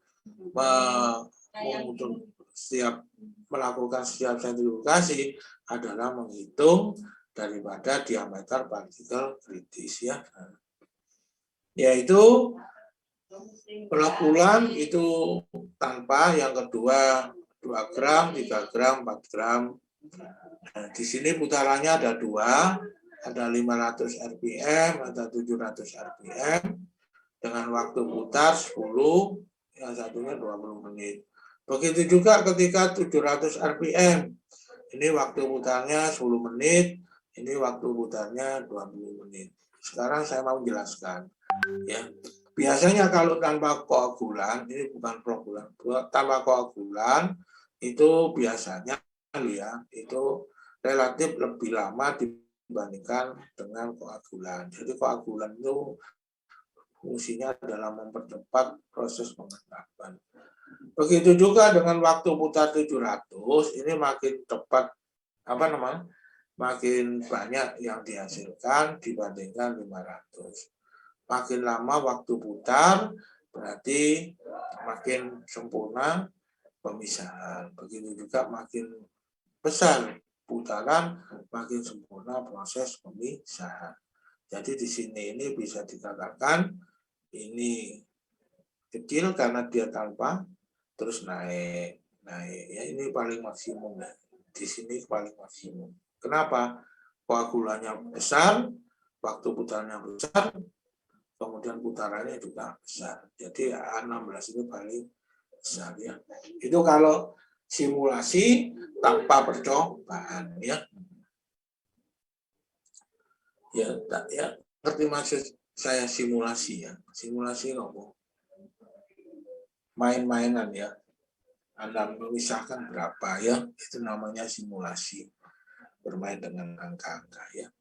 melakukan setiap sentrifugasi adalah menghitung daripada diameter partikel kritis ya. Yaitu pelakulan itu tanpa, yang kedua 2 gram, 3 gram, 4 gram. Nah, di sini putarannya ada 2, ada 500 rpm, ada 700 rpm, dengan waktu putar 10, yang satunya 20 menit. Begitu juga ketika 700 rpm, ini waktu putarnya 10 menit, ini waktu putarnya 20 menit. Sekarang saya mau jelaskan. Ya. Biasanya kalau tanpa koagulan, ini bukan koagulan, tanpa koagulan itu biasanya ya itu relatif lebih lama dibandingkan dengan koagulan. Jadi koagulan itu fungsinya adalah mempercepat proses pengendapan. Begitu juga dengan waktu putar 700, ini makin cepat makin banyak yang dihasilkan dibandingkan 500. Makin lama waktu putar, berarti makin sempurna pemisahan. Begitu juga makin besar putaran, makin sempurna proses pemisahan. Jadi di sini ini bisa dikatakan ini kecil karena dia tanpa, terus naik. Ya ini paling maksimum ya. Di sini paling maksimum. Kenapa? Koagulannya besar, waktu putarnya besar, kemudian putarannya juga besar. Jadi 16 itu paling besar ya. Itu kalau simulasi tanpa percobaan ya. Ya, ngerti maksud saya simulasi ya. Simulasi nopo. Main-mainan ya. Anda memisahkan berapa ya, itu namanya simulasi. Bermain dengan angka-angka ya.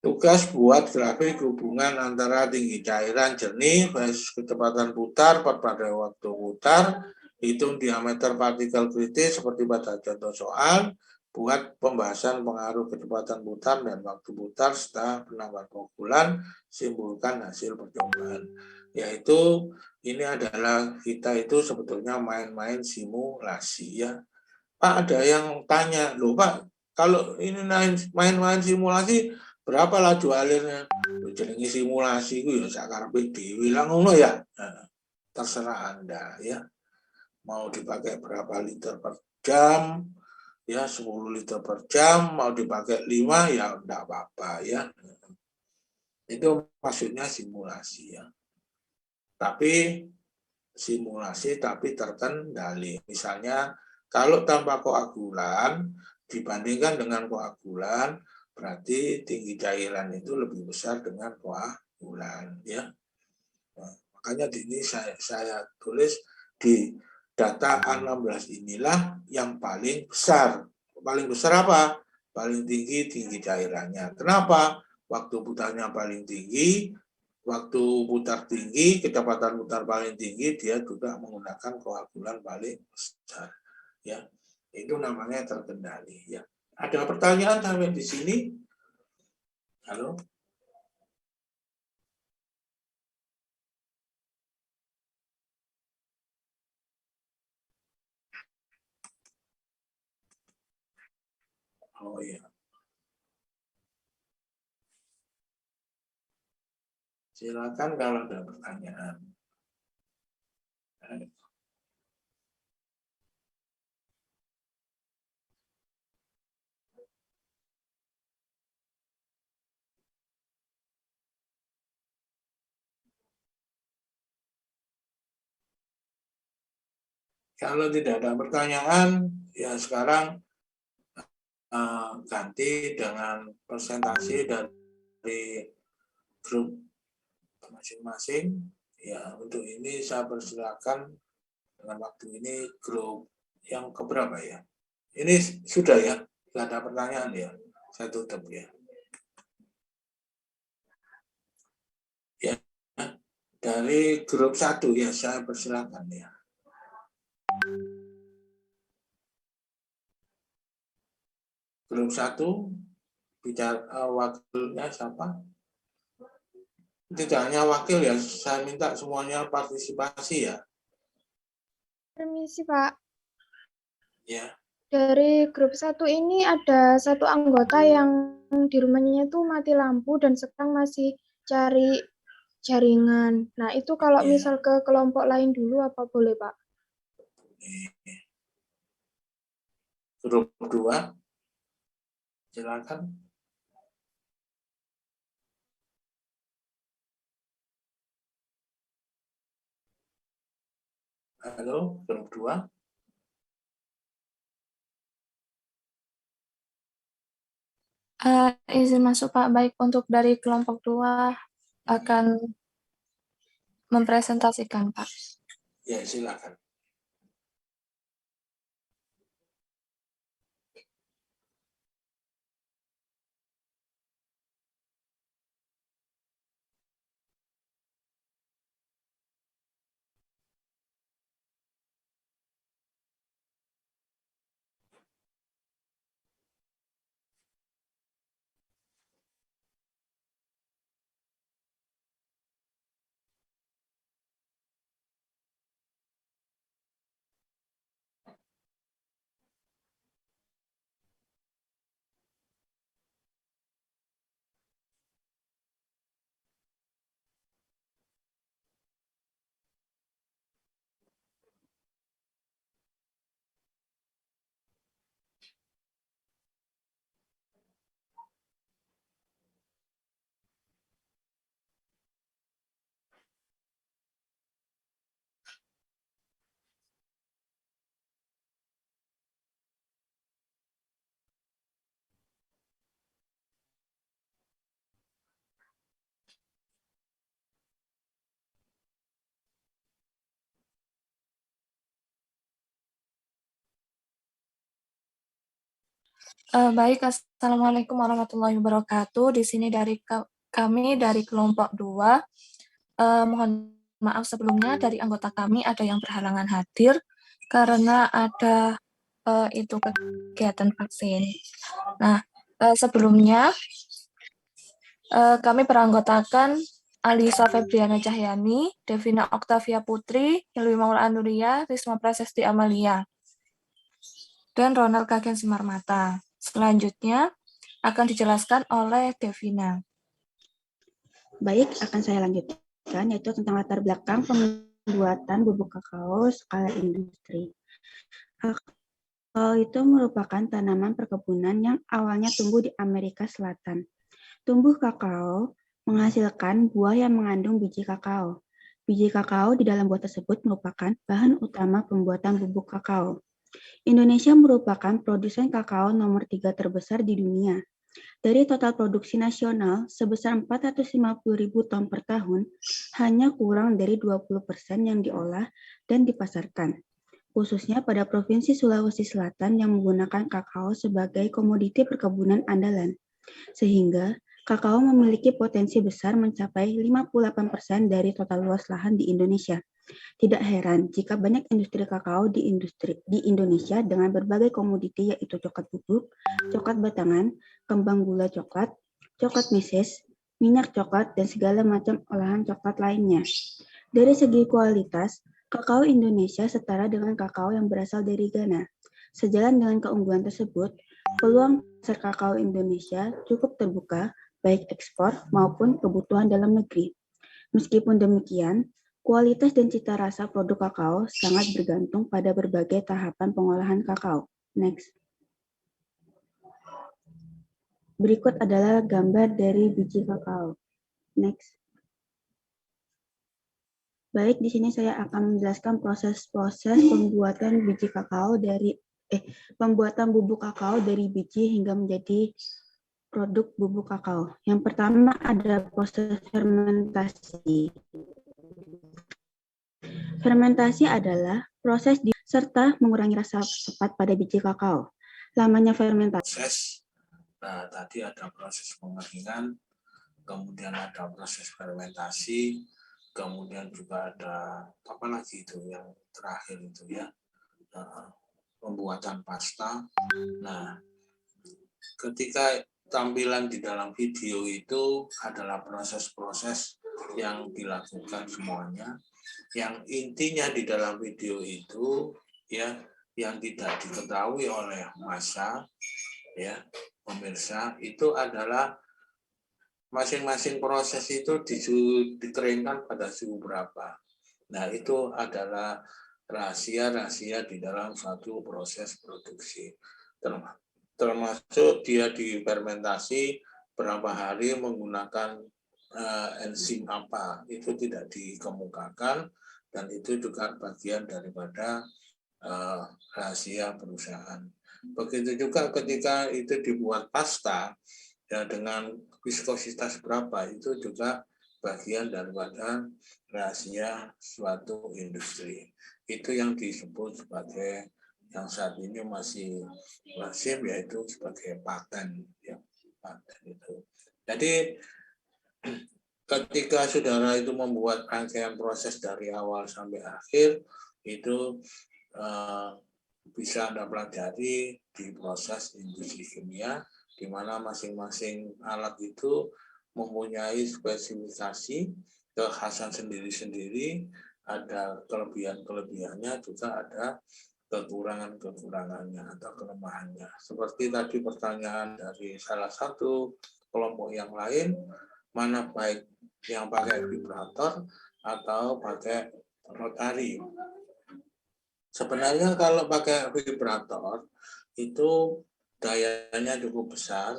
Tugas buat grafik hubungan antara tinggi cairan jernih versus kecepatan putar pada waktu putar, hitung diameter partikel kritis seperti pada contoh soal, buat pembahasan pengaruh kecepatan putar dan waktu putar setelah penambahan koagulan, simpulkan hasil percobaan. Yaitu ini adalah kita itu sebetulnya main-main simulasi ya. Pak, ada yang tanya, loh Pak, Kalau ini main-main simulasi, berapa laju alirnya? Jenenge simulasi itu ya sakarepe dhewe lah ngono ya. Nah, terserah Anda ya. Mau dipakai berapa liter per jam, ya 10 liter per jam, mau dipakai 5 ya enggak apa-apa ya. Itu maksudnya simulasi ya. Tapi simulasi tapi terkendali. Misalnya kalau tanpa koagulan dibandingkan dengan koagulan, berarti tinggi cairan itu lebih besar dengan koagulan ya. Nah, makanya di ini saya tulis di data A16 inilah yang paling besar. Paling besar apa? Paling tinggi cairannya. Kenapa? Waktu putarnya paling tinggi, waktu putar tinggi, kecepatan putar paling tinggi, dia juga menggunakan koagulan paling besar. Ya, itu namanya terkendali. Ya, ada pertanyaan sampai di sini? Halo? Oh iya. Silakan kalau ada pertanyaan. Kalau tidak ada pertanyaan, ya sekarang ganti dengan presentasi dari grup masing-masing. Ya, untuk ini saya persilakan dengan waktu ini grup yang keberapa ya? Ini sudah ya, tidak ada pertanyaan ya. Saya tutup ya. Ya, dari grup 1 ya, saya persilakan ya. Grup 1 bicara wakilnya siapa? Tidak hanya wakil ya, saya minta semuanya partisipasi ya. Permisi, Pak. Ya. Dari grup 1 ini ada satu anggota yang di rumahnya itu mati lampu dan sekarang masih cari jaringan. Nah, itu kalau misal ke kelompok lain dulu apa boleh, Pak? Grup 2, silakan. Halo, grup 2. Izin masuk Pak, baik untuk dari kelompok 2 akan mempresentasikan Pak. Ya, silakan. Baik, Assalamualaikum warahmatullahi wabarakatuh. Di sini dari kami dari kelompok 2. Mohon maaf sebelumnya dari anggota kami ada yang berhalangan hadir karena ada itu kegiatan vaksin. Nah, sebelumnya kami beranggotakan Alisa Febriana Cahyani, Devina Oktavia Putri, Hilwi Maula Anuria, Risma Prasesti Amalia, dan Ronald Kagen Simarmata. Selanjutnya akan dijelaskan oleh Devina. Baik, akan saya lanjutkan, yaitu tentang latar belakang pembuatan bubuk kakao skala industri. Kakao itu merupakan tanaman perkebunan yang awalnya tumbuh di Amerika Selatan. Tumbuh kakao menghasilkan buah yang mengandung biji kakao. Biji kakao di dalam buah tersebut merupakan bahan utama pembuatan bubuk kakao. Indonesia merupakan produsen kakao nomor 3 terbesar di dunia. Dari total produksi nasional sebesar 450.000 ton per tahun, hanya kurang dari 20% yang diolah dan dipasarkan, khususnya pada Provinsi Sulawesi Selatan yang menggunakan kakao sebagai komoditi perkebunan andalan. Sehingga kakao memiliki potensi besar mencapai 58% dari total luas lahan di Indonesia. Tidak heran jika banyak industri kakao di Indonesia dengan berbagai komoditi yaitu coklat bubuk, coklat batangan, kembang gula coklat, coklat meses, minyak coklat, dan segala macam olahan coklat lainnya. Dari segi kualitas, kakao Indonesia setara dengan kakao yang berasal dari Ghana. Sejalan dengan keunggulan tersebut, peluang pasar kakao Indonesia cukup terbuka, baik ekspor maupun kebutuhan dalam negeri. Meskipun demikian, kualitas dan cita rasa produk kakao sangat bergantung pada berbagai tahapan pengolahan kakao. Next. Berikut adalah gambar dari biji kakao. Next. Baik, di sini saya akan menjelaskan proses-proses pembuatan biji kakao pembuatan bubuk kakao dari biji hingga menjadi produk bubuk kakao. Yang pertama ada proses fermentasi. Fermentasi adalah proses serta mengurangi rasa sepat pada biji kakao. Lamanya fermentasi. Nah, tadi ada proses pengeringan, kemudian ada proses fermentasi, kemudian juga ada apa lagi itu yang terakhir itu ya, pembuatan pasta. Nah, ketika tampilan di dalam video itu adalah proses-proses yang dilakukan semuanya. Yang intinya di dalam video itu ya yang tidak diketahui oleh massa ya pemirsa itu adalah masing-masing proses itu dikeringkan pada suhu berapa. Nah, itu adalah rahasia-rahasia di dalam suatu proses produksi. Termasuk dia difermentasi berapa hari menggunakan enzim apa, itu tidak dikemukakan dan itu juga bagian daripada rahasia perusahaan. Begitu juga ketika itu dibuat pasta, ya dengan viskositas berapa itu juga bagian daripada rahasia suatu industri. Itu yang disebut sebagai yang saat ini masih lazim yaitu sebagai paten ya, paten itu. Jadi ketika saudara itu membuat rangkaian proses dari awal sampai akhir itu bisa Anda pelajari di proses industri kimia, di mana masing-masing alat itu mempunyai spesifikasi, kekhasan sendiri-sendiri, ada kelebihan-kelebihannya, juga ada kekurangan-kekurangannya atau kelemahannya. Seperti tadi pertanyaan dari salah satu kelompok yang lain, mana baik yang pakai vibrator atau pakai rotari. Sebenarnya kalau pakai vibrator itu dayanya cukup besar.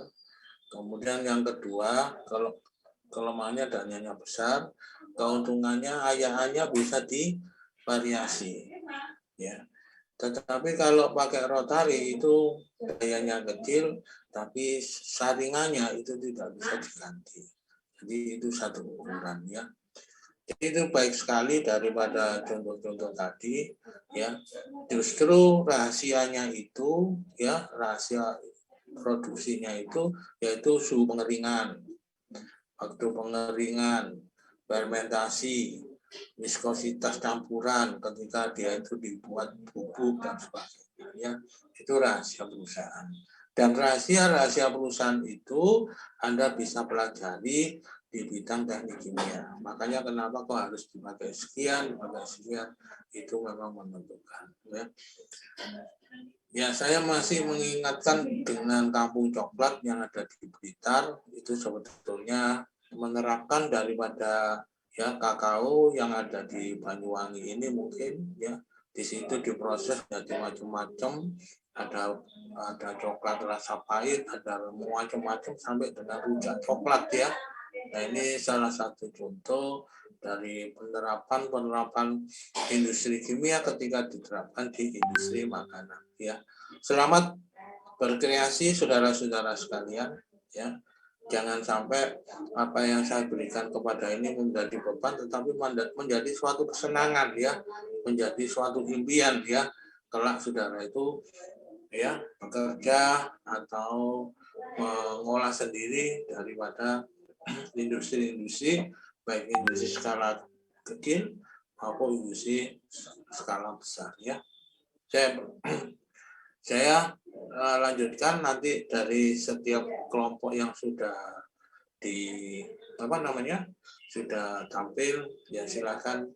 Kemudian yang kedua, kalau kelemahannya dayanya besar, keuntungannya ayahannya bisa divariasi. Ya. Tetapi kalau pakai rotari itu dayanya kecil, tapi saringannya itu tidak bisa diganti. Jadi itu satu ukuran ya. Jadi itu baik sekali daripada contoh-contoh tadi ya. Justru rahasianya itu ya, rahasia produksinya itu yaitu suhu pengeringan, waktu pengeringan, fermentasi, viskositas campuran ketika dia itu dibuat bubuk dan sebagainya ya. Itu rahasia perusahaan. Dan rahasia-rahasia perusahaan itu Anda bisa pelajari di bidang teknik kimia. Makanya kenapa kok harus dipakai sekian, itu memang menentukan. Ya, saya masih mengingatkan dengan kampung coklat yang ada di Blitar, itu sebetulnya menerapkan daripada ya kakao yang ada di Banyuwangi ini mungkin ya di situ diproses jadi macam-macam, ada coklat rasa pahit, ada macam-macam sampai dengan rujak coklat ya. Nah, ini salah satu contoh dari penerapan industri kimia ketika diterapkan di industri makanan ya. Selamat berkreasi saudara-saudara sekalian ya. Jangan sampai apa yang saya berikan kepada ini menjadi beban, tetapi menjadi suatu kesenangan ya, menjadi suatu impian ya. Kelak saudara itu ya bekerja atau mengolah sendiri daripada industri-industri, baik industri skala kecil maupun industri skala besar ya. Saya lanjutkan nanti dari setiap kelompok yang sudah sudah tampil ya, silakan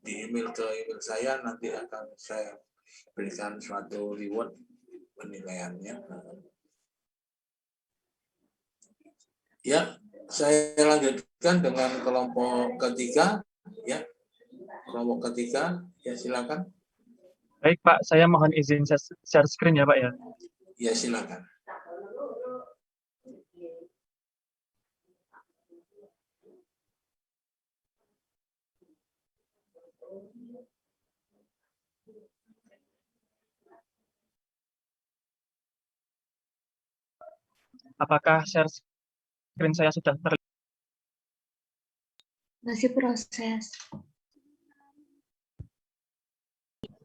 di email ke email saya, nanti akan saya berikan suatu reward penilaiannya. Ya, saya lanjutkan dengan kelompok ketiga ya. Kelompok ketiga ya, silakan. Baik Pak, saya mohon izin share screen ya Pak ya. Ya, silakan. Apakah share screen saya sudah terlihat? Masih proses.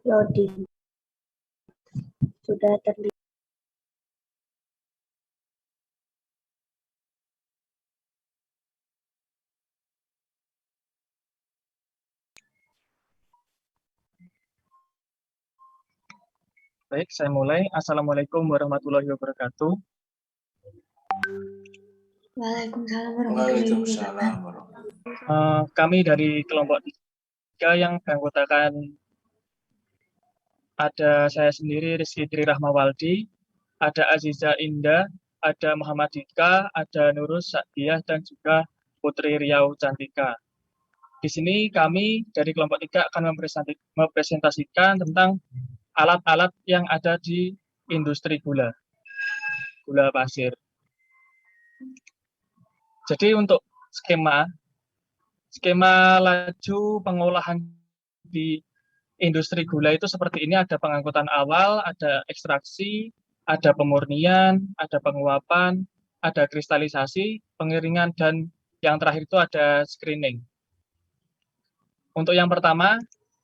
Loading. Sudah terlihat. Baik, saya mulai. Assalamualaikum warahmatullahi wabarakatuh. Waalaikumsalam warahmatullahi wabarakatuh. Kami dari kelompok 3 yang beranggotakan ada saya sendiri, Rizky Tri Rahmawaldi, ada Aziza Indah, ada Muhammad Dika, ada Nurus Sa'diyah, dan juga Putri Riau Cantika. Di sini kami dari kelompok 3 akan mempresentasikan tentang alat-alat yang ada di industri gula pasir. Jadi untuk skema laju pengolahan di industri gula itu seperti ini, ada pengangkutan awal, ada ekstraksi, ada pemurnian, ada penguapan, ada kristalisasi, pengiringan, dan yang terakhir itu ada screening. Untuk yang pertama,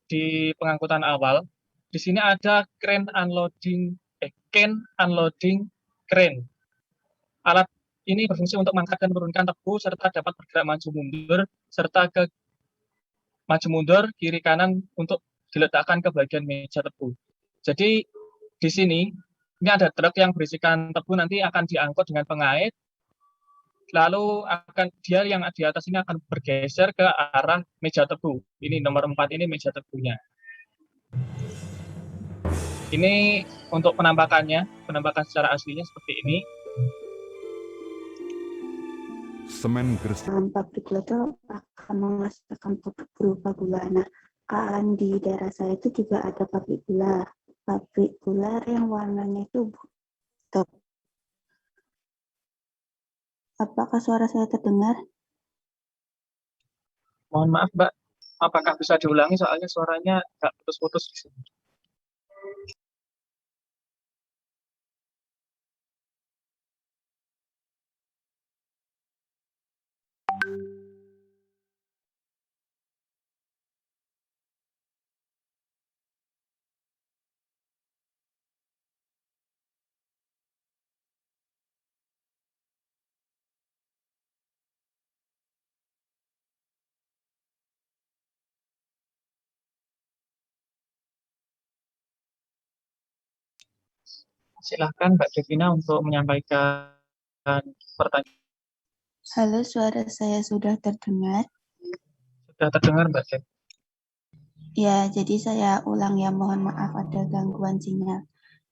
di pengangkutan awal, di sini ada crane unloading crane. Alat ini berfungsi untuk mengangkat dan menurunkan tebu serta dapat bergerak maju mundur kiri kanan untuk diletakkan ke bagian meja tebu. Jadi di sini ini ada truk yang berisikan tebu, nanti akan diangkut dengan pengait, lalu dia yang di atas ini akan bergeser ke arah meja tebu. Ini nomor 4 ini meja tebunya. Ini untuk penampakan secara aslinya seperti ini. Semen Pabrik gula itu akan menghasilkan produk berupa gula. Nah, di daerah saya itu juga ada pabrik gula yang warnanya itu top. Apakah suara saya terdengar? Mohon maaf Mbak, apakah bisa diulangi soalnya suaranya agak putus-putus di sini. Silahkan Mbak Devina untuk menyampaikan pertanyaan. Halo, suara saya sudah terdengar? Sudah terdengar, Mbak Dev? Ya, jadi saya ulang ya, mohon maaf ada gangguan sinyal.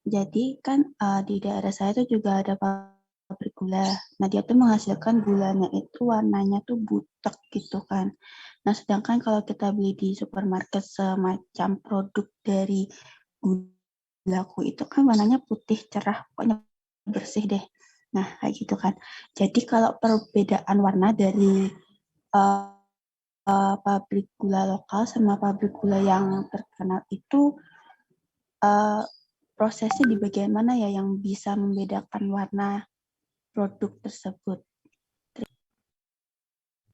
Jadi kan di daerah saya itu juga ada pabrik gula. Nah, dia tuh menghasilkan gulanya itu warnanya tuh butek gitu kan. Nah, sedangkan kalau kita beli di supermarket semacam produk dari gulaku itu kan warnanya putih cerah, pokoknya bersih deh. Nah, kayak gitu kan. Jadi kalau perbedaan warna dari uh, pabrik gula lokal sama pabrik gula yang terkenal itu prosesnya di bagian mana ya yang bisa membedakan warna produk tersebut?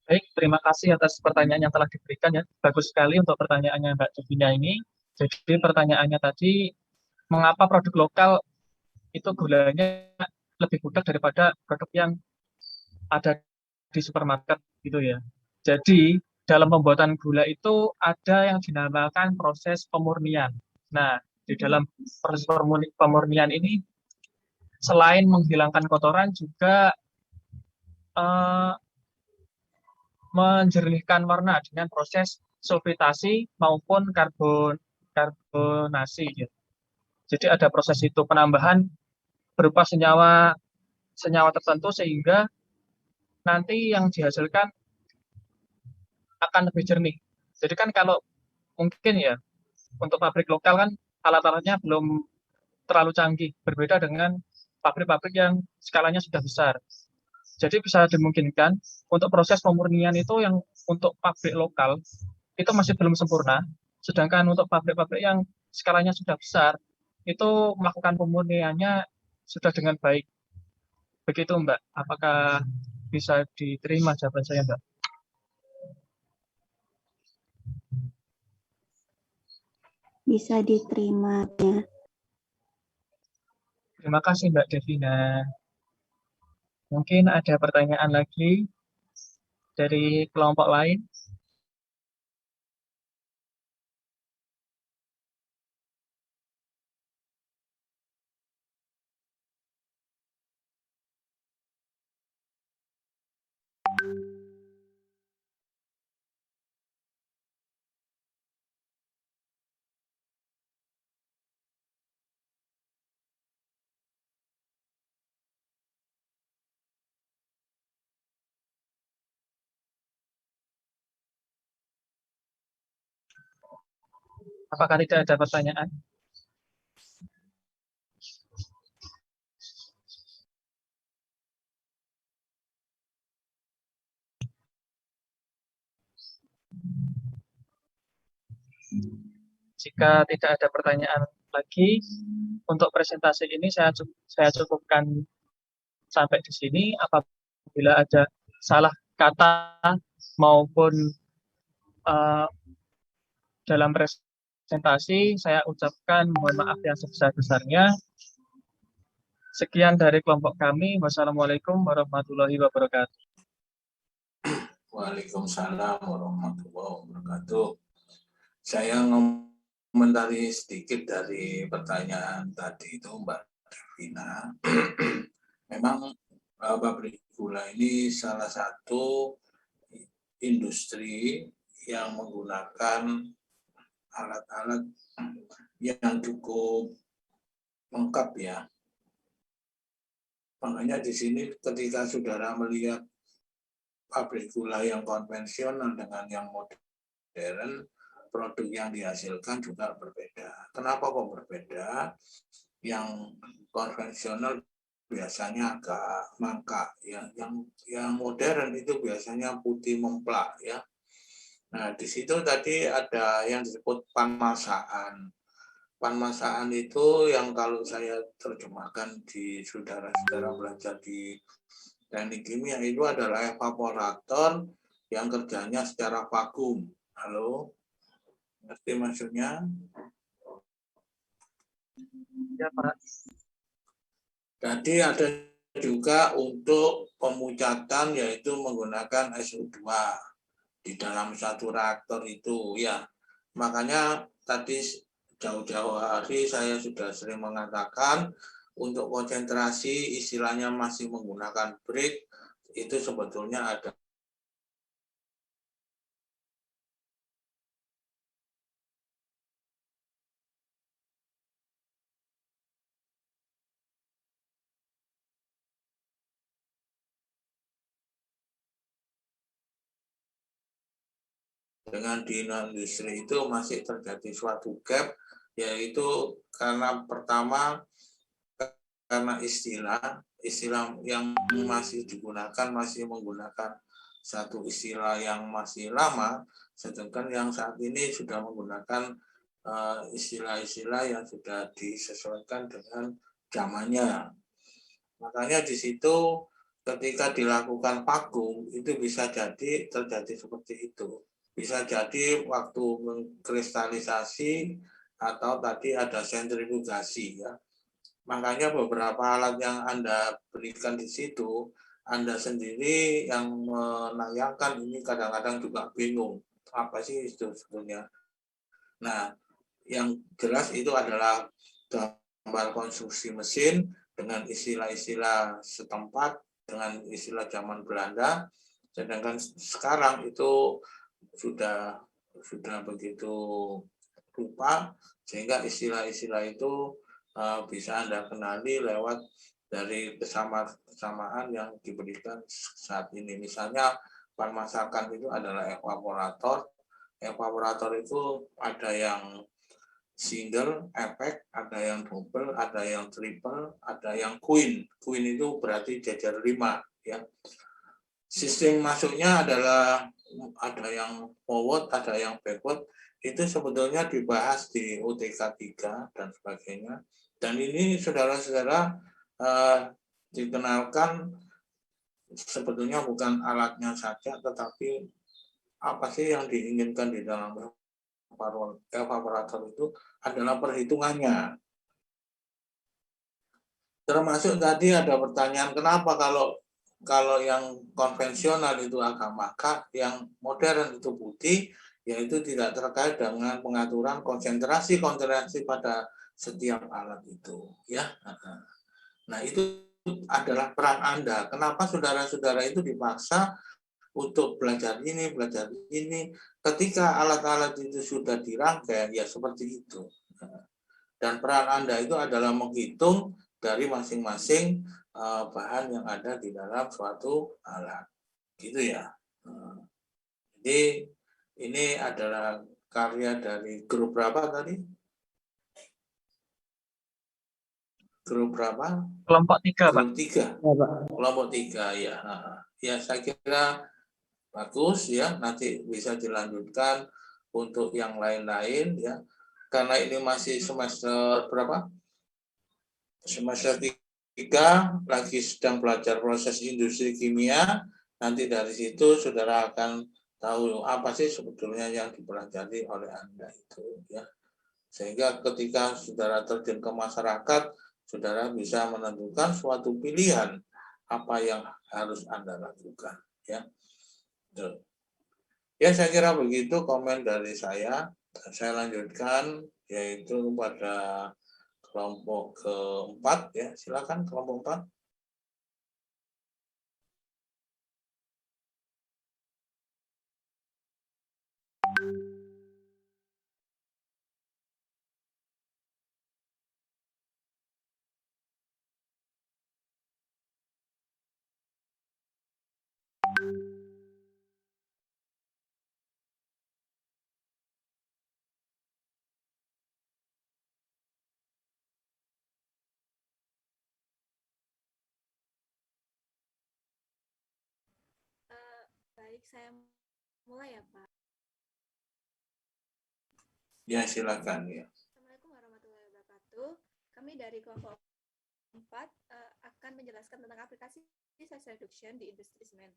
Baik, terima kasih atas pertanyaan yang telah diberikan ya. Bagus sekali untuk pertanyaannya Mbak Devina ini. Jadi pertanyaannya tadi, mengapa produk lokal itu gulanya lebih mudah daripada produk yang ada di supermarket gitu ya. Jadi dalam pembuatan gula itu ada yang dinamakan proses pemurnian. Nah, di dalam proses pemurnian ini selain menghilangkan kotoran juga menjernihkan warna dengan proses sulfitasi maupun karbonasi. Gitu. Jadi ada proses itu penambahan berupa senyawa tertentu sehingga nanti yang dihasilkan akan lebih jernih. Jadi kan kalau mungkin ya untuk pabrik lokal kan alat-alatnya belum terlalu canggih, berbeda dengan pabrik-pabrik yang skalanya sudah besar. Jadi bisa dimungkinkan untuk proses pemurnian itu yang untuk pabrik lokal itu masih belum sempurna, sedangkan untuk pabrik-pabrik yang skalanya sudah besar itu melakukan pemurniannya sudah dengan baik. Begitu Mbak, apakah bisa diterima jawaban saya Mbak? Bisa diterima ya. Terima kasih Mbak Devina. Mungkin ada pertanyaan lagi dari kelompok lain? Apakah tidak ada pertanyaan? Jika tidak ada pertanyaan lagi, untuk presentasi ini saya cukupkan sampai di sini. Apabila ada salah kata maupun dalam presentasi, saya ucapkan mohon maaf yang sebesar-besarnya. Sekian dari kelompok kami. Wassalamualaikum warahmatullahi wabarakatuh. Waalaikumsalam warahmatullahi wabarakatuh. Saya komentari sedikit dari pertanyaan tadi itu Mbak Devina. Memang pabrik gula ini salah satu industri yang menggunakan alat-alat yang cukup lengkap ya. Makanya di sini ketika saudara melihat pabrik gula yang konvensional dengan yang modern, produk yang dihasilkan juga berbeda. Kenapa kok berbeda? Yang konvensional biasanya agak mangkak, ya. Yang modern itu biasanya putih memplak, ya. Nah, di situ tadi ada yang disebut panmasaan. Panmasaan itu yang kalau saya terjemahkan di saudara-saudara belajar di teknik kimia itu adalah evaporator yang kerjanya secara vakum. Halo? Ngerti maksudnya? Ya, Pak. Jadi ada juga untuk pemucatan yaitu menggunakan SO2 di dalam satu reaktor itu ya. Makanya tadi jauh-jauh hari saya sudah sering mengatakan untuk konsentrasi istilahnya masih menggunakan break itu sebetulnya ada dengan di industri itu masih terjadi suatu gap, yaitu karena pertama karena istilah yang masih digunakan masih menggunakan satu istilah yang masih lama, sedangkan yang saat ini sudah menggunakan istilah-istilah yang sudah disesuaikan dengan zamannya. Makanya di situ ketika dilakukan vakum itu bisa jadi terjadi seperti itu. Bisa jadi waktu mengkristalisasi atau tadi ada sentrifugasi ya. Makanya beberapa alat yang Anda berikan di situ, Anda sendiri yang menayangkan ini kadang-kadang juga bingung. Apa sih itu sebetulnya? Nah, yang jelas itu adalah gambar konstruksi mesin dengan istilah-istilah setempat, dengan istilah zaman Belanda, sedangkan sekarang itu sudah begitu rupa, sehingga istilah-istilah itu bisa Anda kenali lewat dari kesamaan yang diberikan saat ini. Misalnya bahan masakan itu adalah evaporator. Evaporator itu ada yang single efek, ada yang double, ada yang triple, ada yang queen. Queen itu berarti jajar 5 ya. Sistem masuknya adalah ada yang forward, ada yang backward. Itu sebetulnya dibahas di UTK 3 dan sebagainya. Dan ini saudara-saudara dikenalkan sebetulnya bukan alatnya saja, tetapi apa sih yang diinginkan di dalam evaporator itu adalah perhitungannya. Termasuk tadi ada pertanyaan kenapa kalau yang konvensional itu agak maka, yang modern itu putih, yaitu tidak terkait dengan pengaturan konsentrasi pada setiap alat itu, ya. Nah, itu adalah peran Anda. Kenapa saudara-saudara itu dipaksa untuk belajar ini, ketika alat-alat itu sudah dirangkai, ya seperti itu. Dan peran Anda itu adalah menghitung dari masing-masing bahan yang ada di dalam suatu alat. Gitu ya. Jadi ini adalah karya dari grup berapa tadi? Grup berapa? Kelompok 3, Pak. Grup 3. Kelompok 3 ya. Ya saya kira bagus ya, nanti bisa dilanjutkan untuk yang lain-lain ya. Karena ini masih semester berapa? Semester 3, lagi sedang belajar proses industri kimia. Nanti dari situ saudara akan tahu apa sih sebetulnya yang dipelajari oleh Anda itu ya. Sehingga ketika saudara terjun ke masyarakat, saudara bisa menentukan suatu pilihan apa yang harus Anda lakukan ya. Ya, saya kira begitu komen dari saya. Saya lanjutkan, yaitu pada kelompok keempat, ya. Silakan kelompok 4. Baik, saya mulai ya, Pak. Ya, silakan ya. Assalamualaikum warahmatullahi wabarakatuh. Kami dari kelompok 4 akan menjelaskan tentang aplikasi size reduction di industri semen.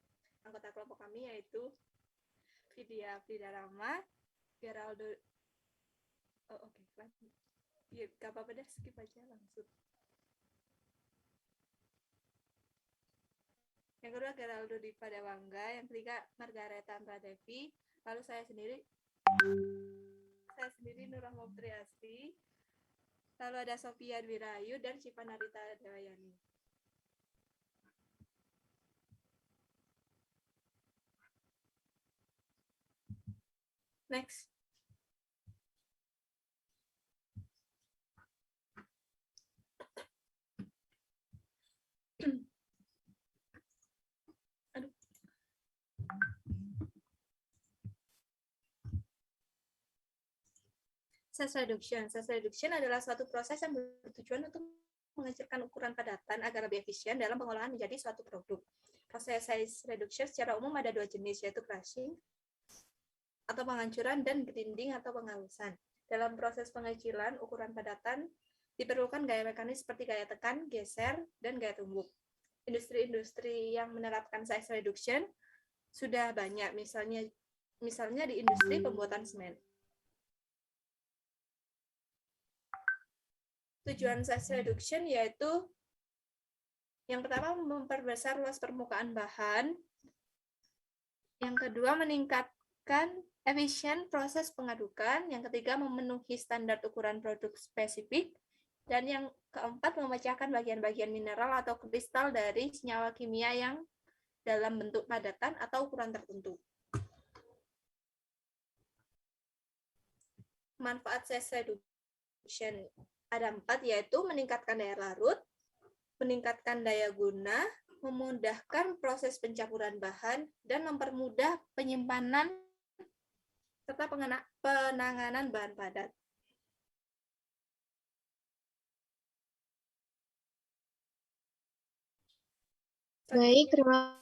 Anggota kelompok kami yaitu Vidya Rama, Geraldo. Oh, oke. Ya, gak apa-apa deh, skip aja langsung. Yang kedua Geraldo di Padawangga, yang ketiga Margareta Antradevi, lalu saya sendiri Nurah Triasti, lalu ada Sofia Dwirayu dan Syifa Narita Dewayani. Next. Size reduction. Size reduction adalah suatu proses yang bertujuan untuk mengecilkan ukuran padatan agar lebih efisien dalam pengolahan menjadi suatu produk. Proses size reduction secara umum ada dua jenis, yaitu crushing atau penghancuran dan grinding atau penghalusan. Dalam proses pengecilan ukuran padatan diperlukan gaya mekanis seperti gaya tekan, geser, dan gaya tumbuk. Industri-industri yang menerapkan size reduction sudah banyak, misalnya di industri pembuatan semen. Tujuan size reduction yaitu yang pertama memperbesar luas permukaan bahan, yang kedua meningkatkan efisien proses pengadukan, yang ketiga memenuhi standar ukuran produk spesifik, dan yang keempat memecahkan bagian-bagian mineral atau kristal dari senyawa kimia yang dalam bentuk padatan atau ukuran tertentu. Manfaat size reduction ada 4, yaitu meningkatkan daya larut, meningkatkan daya guna, memudahkan proses pencampuran bahan, dan mempermudah penyimpanan serta penanganan bahan padat. Baik, terima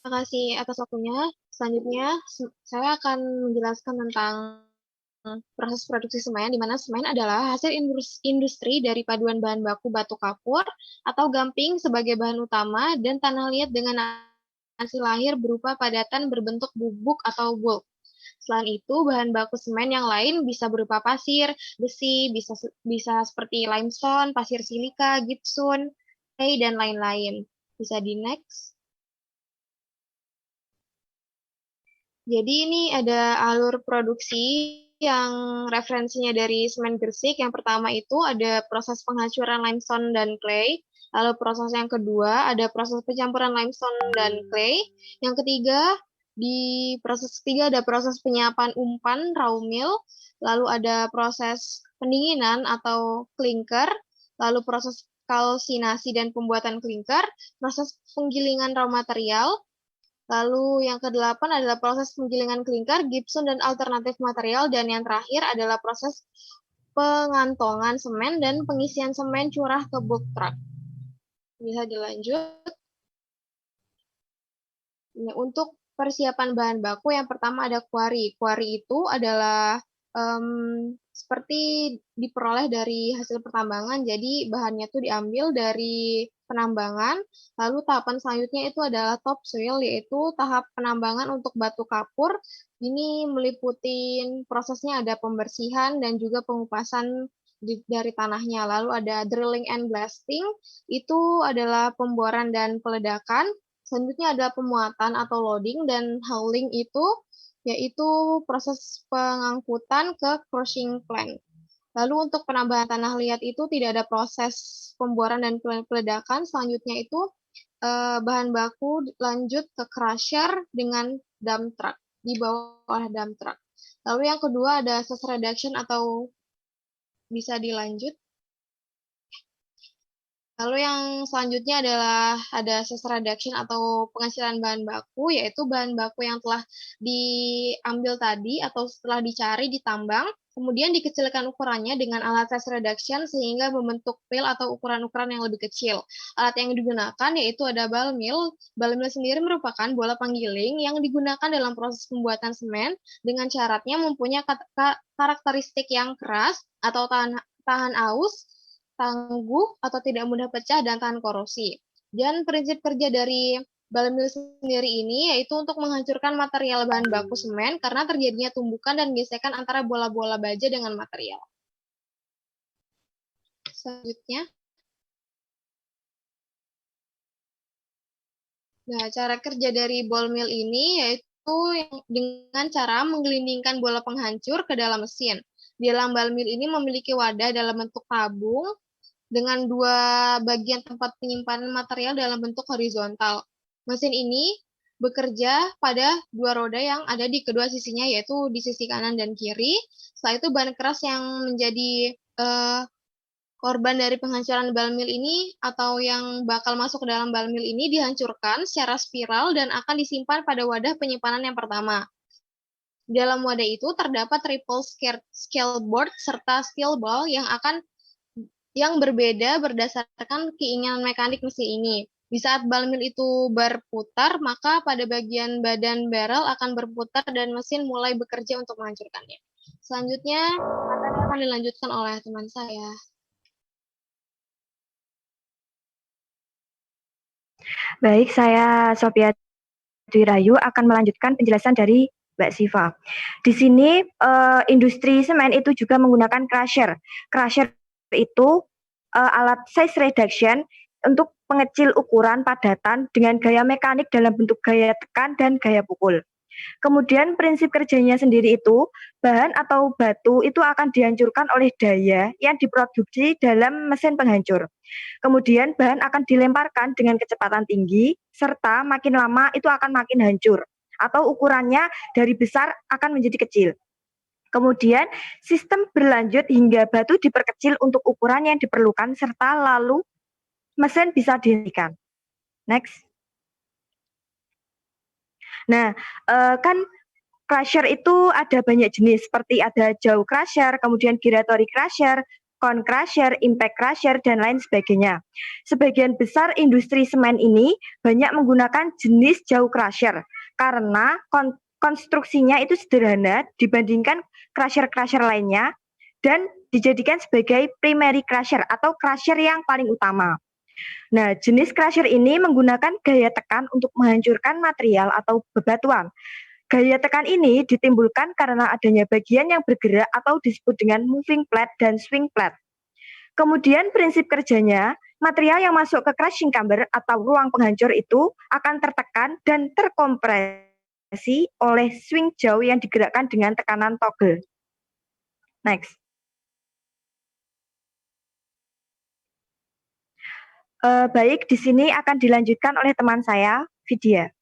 kasih atas waktunya. Selanjutnya, saya akan menjelaskan tentang proses produksi semen, di mana semen adalah hasil industri dari paduan bahan baku batu kapur atau gamping sebagai bahan utama dan tanah liat dengan hasil lahir berupa padatan berbentuk bubuk atau bulk. Selain itu, bahan baku semen yang lain bisa berupa pasir, besi, bisa seperti limestone, pasir silika, gypsum, clay, dan lain-lain. Bisa di next. Jadi ini ada alur produksi yang referensinya dari semen Gresik. Yang pertama itu ada proses penghancuran limestone dan clay. Lalu proses yang kedua ada proses pencampuran limestone dan clay. Yang ketiga, di proses ketiga ada proses penyiapan umpan raw mill. Lalu ada proses pendinginan atau clinker. Lalu proses kalsinasi dan pembuatan clinker. Proses penggilingan raw material. Lalu yang ke-8 adalah proses penggilingan clinker, gypsum, dan alternatif material. Dan yang terakhir adalah proses pengantongan semen dan pengisian semen curah ke bulk truck. Bisa dilanjut. Untuk persiapan bahan baku, yang pertama ada quarry. Quarry itu adalah seperti diperoleh dari hasil pertambangan, jadi bahannya itu diambil dari penambangan. Lalu tahapan selanjutnya itu adalah topsoil, yaitu tahap penambangan untuk batu kapur. Ini meliputi prosesnya ada pembersihan dan juga pengupasan dari tanahnya. Lalu ada drilling and blasting, itu adalah pemboran dan peledakan. Selanjutnya ada pemuatan atau loading, dan hauling itu yaitu proses pengangkutan ke crushing plant. Lalu untuk penambahan tanah liat itu tidak ada proses pemboran dan peledakan. Selanjutnya itu bahan baku lanjut ke crusher dengan dump truck, dibawa oleh dump truck. Lalu yang kedua ada size reduction atau bisa dilanjut. Lalu yang selanjutnya adalah ada size reduction atau pengecilan bahan baku, yaitu bahan baku yang telah diambil tadi atau setelah dicari ditambang, kemudian dikecilkan ukurannya dengan alat size reduction sehingga membentuk pil atau ukuran-ukuran yang lebih kecil. Alat yang digunakan yaitu ada ball mill. Ball mill sendiri merupakan bola penggiling yang digunakan dalam proses pembuatan semen dengan syaratnya mempunyai karakteristik yang keras atau tahan aus, tangguh atau tidak mudah pecah, dan tahan korosi. Dan prinsip kerja dari ball mill sendiri ini yaitu untuk menghancurkan material bahan baku semen karena terjadinya tumbukan dan gesekan antara bola-bola baja dengan material. Selanjutnya. Nah, cara kerja dari ball mill ini yaitu dengan cara menggelindingkan bola penghancur ke dalam mesin. Di dalam ball mill ini memiliki wadah dalam bentuk tabung dengan dua bagian tempat penyimpanan material dalam bentuk horizontal. Mesin ini bekerja pada dua roda yang ada di kedua sisinya, yaitu di sisi kanan dan kiri. Setelah itu ban keras yang menjadi korban dari penghancuran balmil ini atau yang bakal masuk ke dalam balmil ini dihancurkan secara spiral dan akan disimpan pada wadah penyimpanan yang pertama. Di dalam wadah itu terdapat triple scale board serta steel ball yang berbeda berdasarkan keinginan mekanik mesin ini. Di saat balmil itu berputar, maka pada bagian badan barrel akan berputar dan mesin mulai bekerja untuk menghancurkannya. Selanjutnya, materi akan dilanjutkan oleh teman saya. Baik, saya Sophia Dwi Rayu akan melanjutkan penjelasan dari Mbak Siva. Di sini industri semen itu juga menggunakan crusher. Crusher itu alat size reduction untuk mengecil ukuran padatan dengan gaya mekanik dalam bentuk gaya tekan dan gaya pukul. Kemudian prinsip kerjanya sendiri itu, bahan atau batu itu akan dihancurkan oleh daya yang diproduksi dalam mesin penghancur. Kemudian bahan akan dilemparkan dengan kecepatan tinggi, serta makin lama itu akan makin hancur, atau ukurannya dari besar akan menjadi kecil. Kemudian sistem berlanjut hingga batu diperkecil untuk ukuran yang diperlukan, serta lalu mesin bisa dihentikan. Next. Nah, kan crusher itu ada banyak jenis, seperti ada jaw crusher, kemudian giratory crusher, cone crusher, impact crusher, dan lain sebagainya. Sebagian besar industri semen ini banyak menggunakan jenis jaw crusher, karena konstruksinya itu sederhana dibandingkan crusher-crusher lainnya, dan dijadikan sebagai primary crusher atau crusher yang paling utama. Nah, jenis crusher ini menggunakan gaya tekan untuk menghancurkan material atau bebatuan. Gaya tekan ini ditimbulkan karena adanya bagian yang bergerak atau disebut dengan moving plate dan swing plate. Kemudian prinsip kerjanya, material yang masuk ke crushing chamber atau ruang penghancur itu akan tertekan dan terkompresi oleh swing jaw yang digerakkan dengan tekanan toggle. Next. Baik, di sini akan dilanjutkan oleh teman saya, Vidya.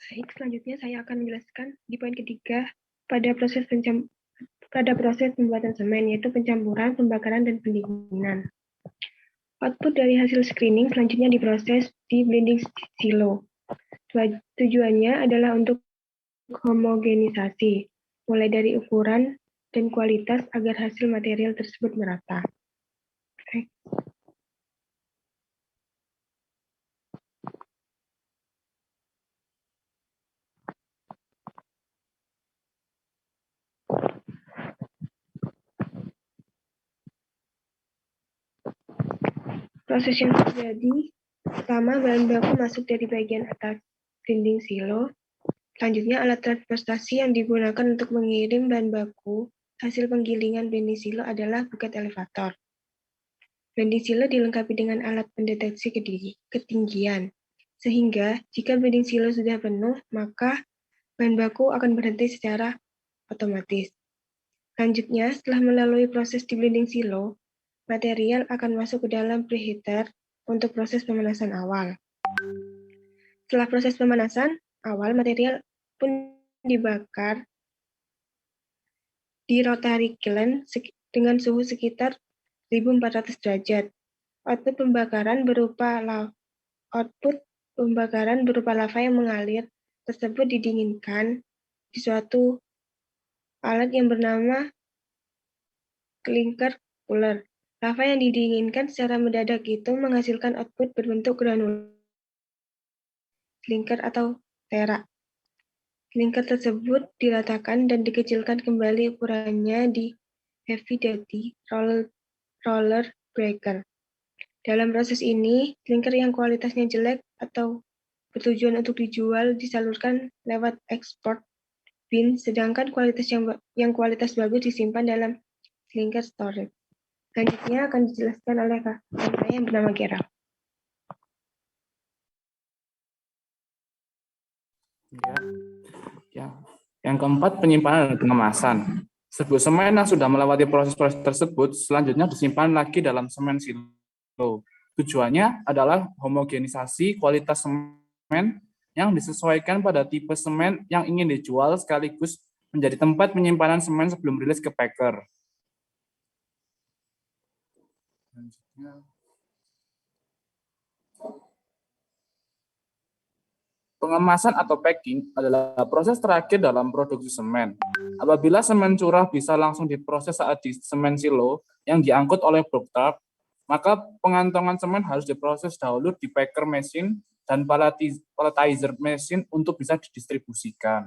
Baik, selanjutnya saya akan menjelaskan di poin ketiga pada proses pembuatan semen, yaitu pencampuran, pembakaran, dan pendinginan. Output dari hasil screening selanjutnya diproses di blending silo. Tujuannya adalah untuk homogenisasi, mulai dari ukuran dan kualitas agar hasil material tersebut merata. Proses yang terjadi, pertama bahan baku masuk dari bagian atas blending silo. Selanjutnya alat transportasi yang digunakan untuk mengirim bahan baku hasil penggilingan blending silo adalah buket elevator. Blending silo dilengkapi dengan alat pendeteksi ketinggian, sehingga jika blending silo sudah penuh, maka bahan baku akan berhenti secara otomatis. Selanjutnya, setelah melalui proses di blending silo, material akan masuk ke dalam preheater untuk proses pemanasan awal. Setelah proses pemanasan awal, material pun dibakar di rotary kiln dengan suhu sekitar 1400 derajat. Output pembakaran berupa lava yang mengalir tersebut didinginkan di suatu alat yang bernama clinker cooler. Lava yang didinginkan secara mendadak itu menghasilkan output berbentuk granul klinker atau tera. Klinker tersebut diratakan dan dikecilkan kembali ukurannya di heavy duty roller breaker. Dalam proses ini, klinker yang kualitasnya jelek atau bertujuan untuk dijual disalurkan lewat ekspor bin, sedangkan yang kualitas bagus disimpan dalam clinker storage. Selanjutnya akan dijelaskan oleh kakak saya yang bernama Gera. Ya. Yang keempat, penyimpanan dan pengemasan. Sebuah semen yang sudah melewati proses-proses tersebut selanjutnya disimpan lagi dalam semen silo. Tujuannya adalah homogenisasi kualitas semen yang disesuaikan pada tipe semen yang ingin dijual sekaligus menjadi tempat penyimpanan semen sebelum rilis ke packer. Pengemasan atau packing adalah proses terakhir dalam produksi semen. Apabila semen curah bisa langsung diproses saat di semen silo yang diangkut oleh bulk truck, maka pengantongan semen harus diproses dahulu di packer mesin dan palletizer mesin untuk bisa didistribusikan.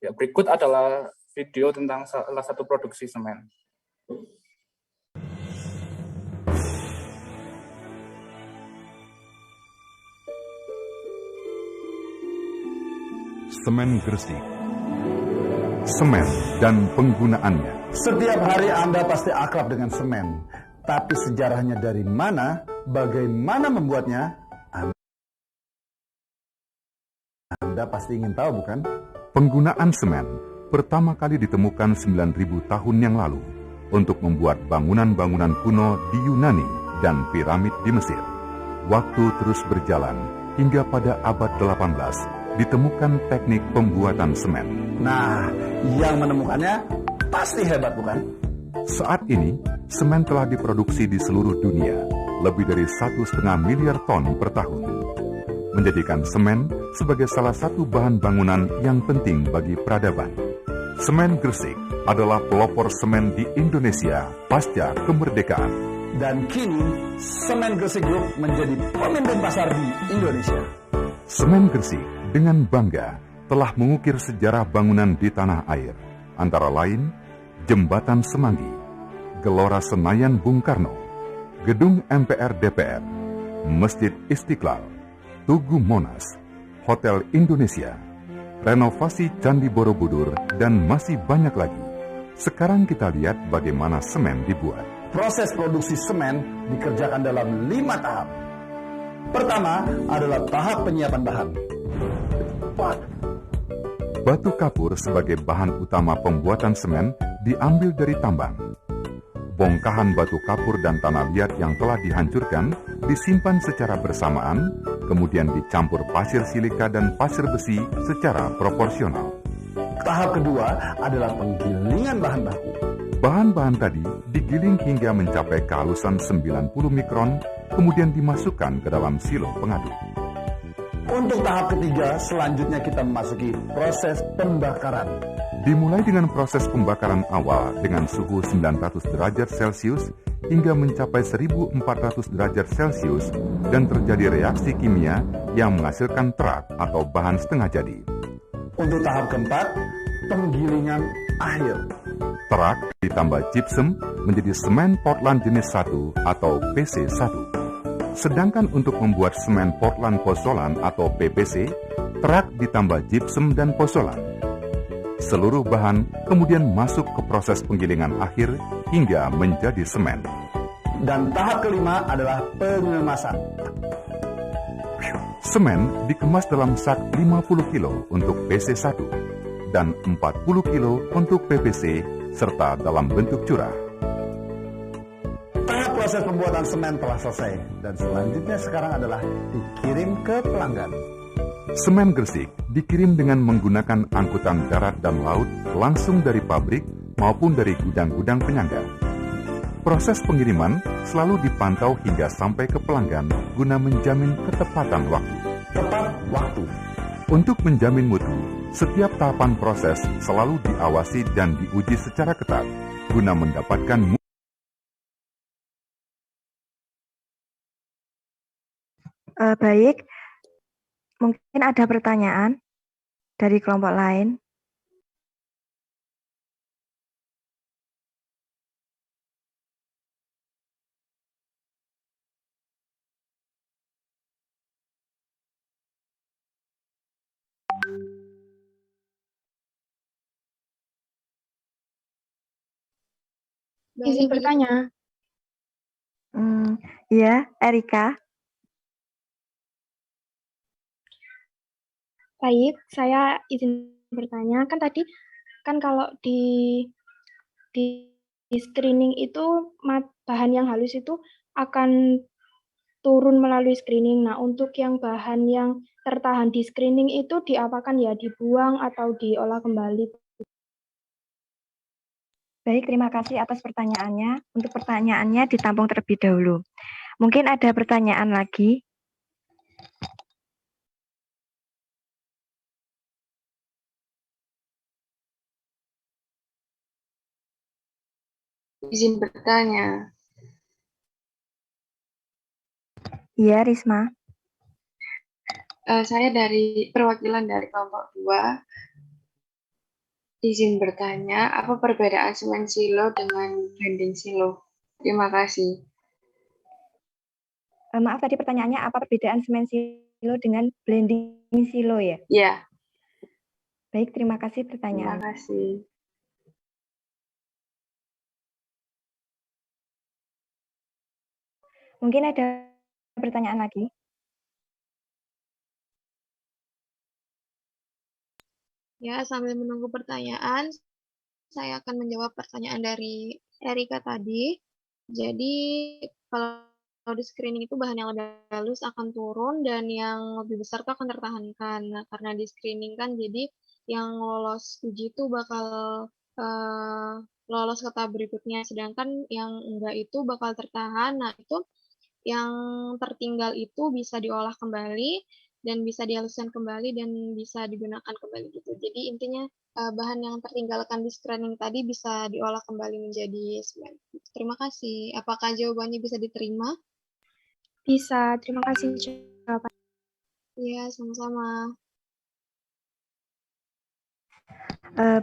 Ya, berikut adalah video tentang salah satu produksi semen. Semen Gresik. Semen dan penggunaannya. Setiap hari Anda pasti akrab dengan semen, tapi sejarahnya dari mana, bagaimana membuatnya, Anda pasti ingin tahu, bukan? Penggunaan semen pertama kali ditemukan 9.000 tahun yang lalu untuk membuat bangunan-bangunan kuno di Yunani dan piramid di Mesir. Waktu terus berjalan hingga pada abad 18 ditemukan teknik pembuatan semen. Nah, yang menemukannya pasti hebat, bukan? Saat ini, semen telah diproduksi di seluruh dunia, lebih dari 1,5 miliar ton per tahun. Menjadikan semen sebagai salah satu bahan bangunan yang penting bagi peradaban. Semen Gresik adalah pelopor semen di Indonesia pasca kemerdekaan. Dan kini, Semen Gresik Group menjadi pemimpin pasar di Indonesia. Semen Gresik dengan bangga telah mengukir sejarah bangunan di tanah air, antara lain Jembatan Semanggi, Gelora Senayan Bung Karno, Gedung MPR DPR, Masjid Istiqlal, Tugu Monas, Hotel Indonesia, renovasi Candi Borobudur, dan masih banyak lagi. Sekarang kita lihat bagaimana semen dibuat. Proses produksi semen dikerjakan dalam 5 tahap. Pertama adalah tahap penyiapan bahan. Batu kapur sebagai bahan utama pembuatan semen diambil dari tambang. bongkahan batu kapur dan tanah liat yang telah dihancurkan disimpan secara bersamaan, kemudian dicampur pasir silika dan pasir besi secara proporsional. Tahap kedua adalah penggilingan bahan baku. Bahan-bahan tadi digiling hingga mencapai kehalusan 90 mikron, kemudian dimasukkan ke dalam silo pengaduk. Untuk tahap ketiga, selanjutnya kita memasuki proses pembakaran. Dimulai dengan proses pembakaran awal dengan suhu 900 derajat Celcius hingga mencapai 1400 derajat Celcius dan terjadi reaksi kimia yang menghasilkan terak atau bahan setengah jadi. Untuk tahap keempat, penggilingan akhir. Terak ditambah gypsum menjadi semen Portland jenis 1 atau PC1. Sedangkan untuk membuat semen Portland pozolan atau PPC, terak ditambah gypsum dan pozolan. Seluruh bahan kemudian masuk ke proses penggilingan akhir hingga menjadi semen. Dan tahap kelima adalah pengemasan. Semen dikemas dalam sak 50 kilo untuk PC1 dan 40 kilo untuk PPC serta dalam bentuk curah. Tahap proses pembuatan semen telah selesai dan selanjutnya sekarang adalah dikirim ke pelanggan. Semen Gresik dikirim dengan menggunakan angkutan darat dan laut langsung dari pabrik maupun dari gudang-gudang penyangga. Proses pengiriman selalu dipantau hingga sampai ke pelanggan guna menjamin ketepatan waktu. Tepat waktu. Untuk menjamin mutu, setiap tahapan proses selalu diawasi dan diuji secara ketat guna mendapatkan Baik, mungkin ada pertanyaan dari kelompok lain. Izin bertanya. Ya, Erika. Baik, saya izin bertanya. Kan tadi kan kalau di screening itu bahan yang halus itu akan turun melalui screening. Nah, untuk yang bahan yang tertahan di screening itu diapakan ya? Dibuang atau diolah kembali? Baik, terima kasih atas pertanyaannya. Untuk pertanyaannya ditampung terlebih dahulu. Mungkin ada pertanyaan lagi. Izin bertanya. Iya, Risma. Saya dari perwakilan dari kelompok 2. Izin bertanya, apa perbedaan semen silo dengan blending silo? Terima kasih. Maaf, tadi pertanyaannya apa perbedaan semen silo dengan blending silo ya? Ya. Baik, terima kasih pertanyaan. Terima kasih. Mungkin ada pertanyaan lagi? Ya, sambil menunggu pertanyaan, saya akan menjawab pertanyaan dari Erika tadi. Jadi, kalau di screening itu bahan yang lebih halus akan turun dan yang lebih besar itu akan tertahankan. Nah, karena di screening kan jadi yang lolos uji itu bakal lolos ke tahap berikutnya, sedangkan yang enggak itu bakal tertahan. Nah, itu yang tertinggal itu bisa diolah kembali dan bisa dihaluskan kembali dan bisa digunakan kembali gitu. Jadi intinya bahan yang tertinggalkan di screening tadi bisa diolah kembali menjadi semen. Terima kasih. Apakah jawabannya bisa diterima? Bisa. Terima kasih. Iya, sama-sama.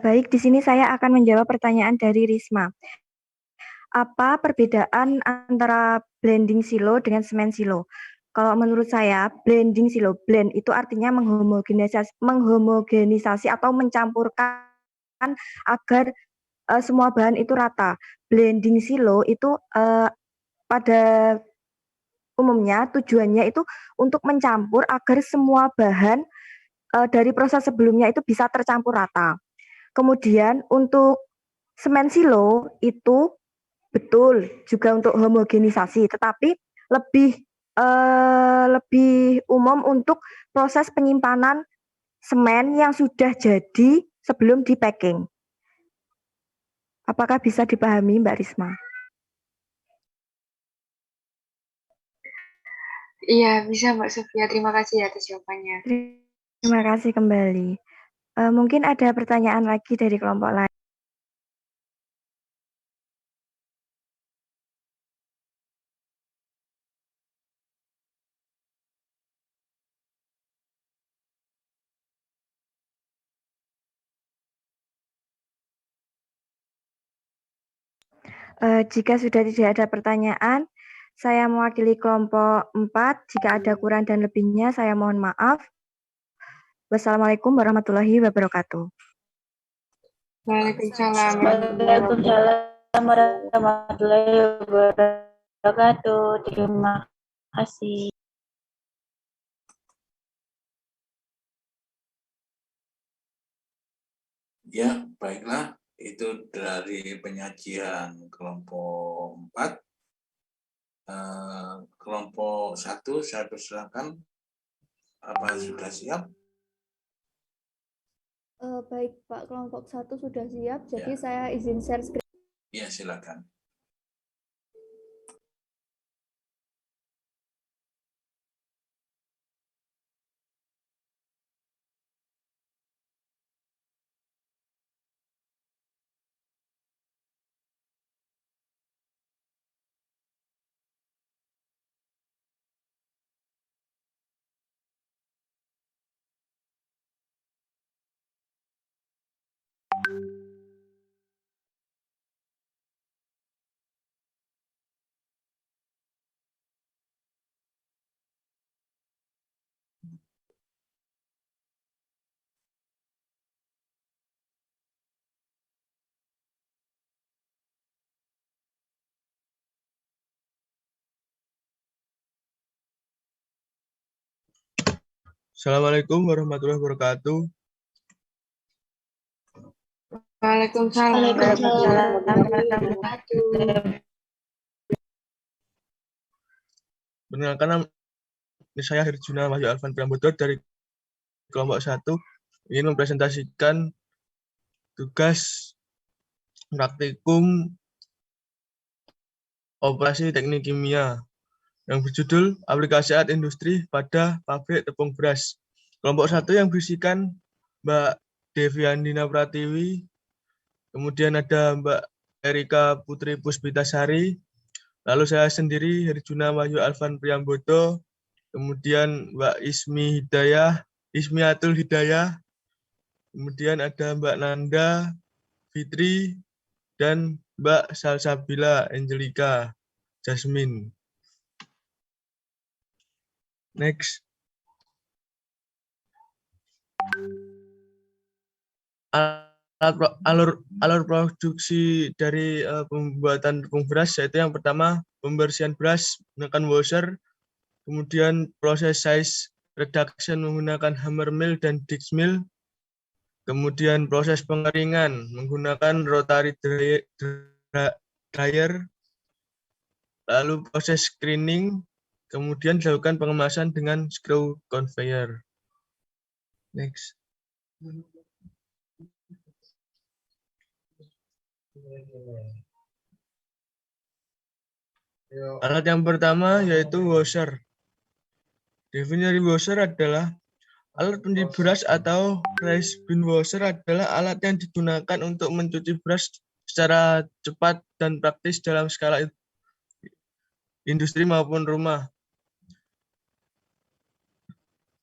Baik, di sini saya akan menjawab pertanyaan dari Risma. Apa perbedaan antara blending silo dengan semen silo? Kalau menurut saya, blending silo, blend itu artinya menghomogenisasi atau mencampurkan agar semua bahan itu rata. Blending silo itu pada umumnya tujuannya itu untuk mencampur agar semua bahan dari proses sebelumnya itu bisa tercampur rata. Kemudian untuk semen silo itu Betul, juga untuk homogenisasi, tetapi lebih lebih umum untuk proses penyimpanan semen yang sudah jadi sebelum di packing. Apakah bisa dipahami, Mbak Risma? Iya, bisa Mbak Sofia. Terima kasih atas jawabannya. Terima kasih kembali. Mungkin ada pertanyaan lagi dari kelompok lain. Jika sudah tidak ada pertanyaan, saya mewakili kelompok 4. Jika ada kurang dan lebihnya, saya mohon maaf. Wassalamualaikum warahmatullahi wabarakatuh. Waalaikumsalam. Waalaikumsalam warahmatullahi wabarakatuh. Terima kasih. Ya, baiklah. Itu dari penyajian kelompok 4. Kelompok 1 saya persilakan. Apa sudah siap? Baik Pak, kelompok 1 sudah siap, jadi Ya. saya izin share screen. Ya, silakan. Assalamualaikum warahmatullahi wabarakatuh. Waalaikumsalam warahmatullahi wabarakatuh. Perkenalkan, nama saya Herjuna Wahyu Alvan Priambodo dari kelompok 1 ingin mempresentasikan tugas praktikum operasi teknik kimia yang berjudul aplikasi alat industri pada pabrik tepung beras. Kelompok 1 yang berisikan Mbak Deviandina Pratiwi, kemudian ada Mbak Erika Putri Puspitasari, lalu saya sendiri Herjuna Wahyu Alvan Priambodo, kemudian Mbak Ismi Atul Hidayah, kemudian ada Mbak Nanda Fitri, dan Mbak Salsabila Angelika Jasmine. Next. Alur produksi dari pembuatan tepung beras yaitu yang pertama pembersihan beras menggunakan washer, kemudian proses size reduction menggunakan hammer mill dan Dix mill, kemudian proses pengeringan menggunakan rotary dryer, lalu proses screening, kemudian dilakukan pengemasan dengan screw conveyor. Next. Alat yang pertama yaitu washer. Definisi washer adalah alat pencuci beras atau rice bin washer adalah alat yang digunakan untuk mencuci beras secara cepat dan praktis dalam skala industri maupun rumah.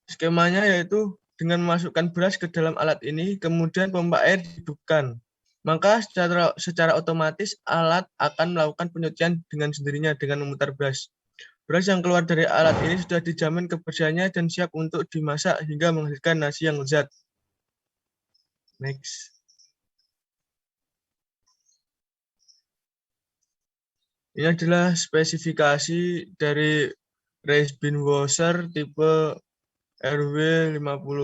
Skemanya yaitu dengan memasukkan beras ke dalam alat ini, kemudian pompa air dihidupkan. Maka secara otomatis alat akan melakukan penyucian dengan sendirinya dengan memutar beras. Beras yang keluar dari alat ini sudah dijamin kebersihannya dan siap untuk dimasak hingga menghasilkan nasi yang lezat. Next. Ini adalah spesifikasi dari rice bin washer tipe RW50.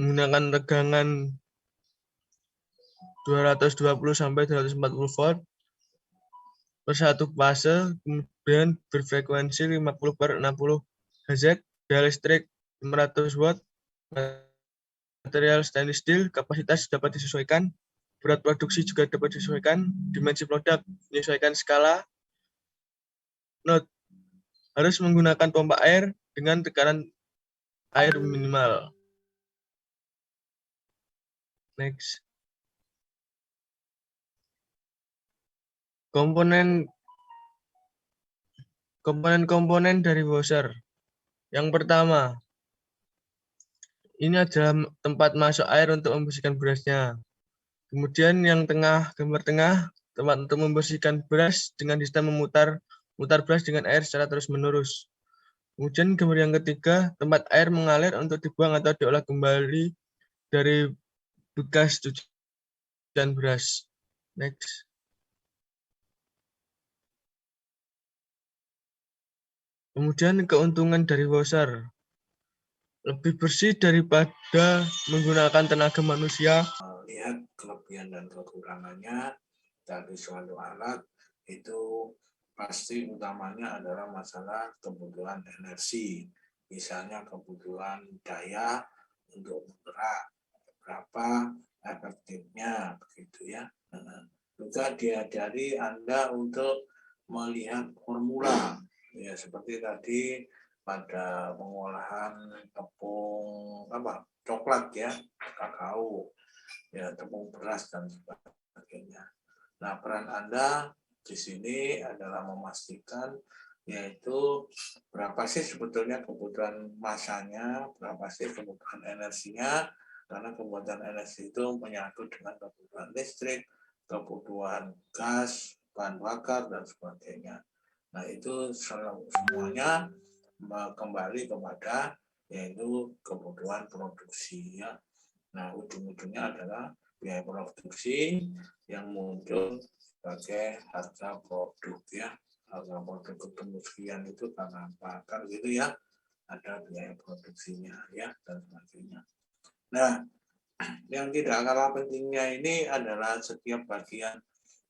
Menggunakan tegangan 220 sampai 240 volt per satu fase, kemudian berfrekuensi 50 per 60 Hz, daya listrik 500 watt, material stainless steel, kapasitas dapat disesuaikan, berat produksi juga dapat disesuaikan, dimensi produk menyesuaikan skala. Note, harus menggunakan pompa air dengan tekanan air minimal. Next. Komponen dari washer. Yang pertama, ini adalah tempat masuk air untuk membersihkan berasnya. Kemudian yang tengah, gambar tengah, tempat untuk membersihkan beras dengan sistem memutar beras dengan air secara terus-menerus. Kemudian gambar yang ketiga, tempat air mengalir untuk dibuang atau diolah kembali dari bekas cucian beras. Next. Kemudian keuntungan dari washer. Lebih bersih daripada menggunakan tenaga manusia. Lihat kelebihan dan kekurangannya dari suatu alat itu pasti utamanya adalah masalah kebutuhan energi. Misalnya kebutuhan daya untuk bergerak, berapa efektifnya, begitu ya. Juga diajari Anda untuk melihat formula. Ya, seperti tadi pada pengolahan tepung coklat ya, kakao, ya tepung beras dan sebagainya. Nah, peran Anda di sini adalah memastikan yaitu berapa sih sebetulnya kebutuhan masanya, berapa sih kebutuhan energinya, karena kebutuhan energi itu menyangkut dengan kebutuhan listrik, kebutuhan gas, bahan bakar dan sebagainya. Nah, itu semuanya kembali kepada yaitu kebutuhan produksi ya. Nah, ujung-ujungnya adalah biaya produksi yang muncul sebagai harga produk ya. Harga produk ketemu sekian itu karena apa? Kan gitu ya. Ada biaya produksinya ya dan sebagainya. Nah, yang tidak kalah pentingnya ini adalah setiap bagian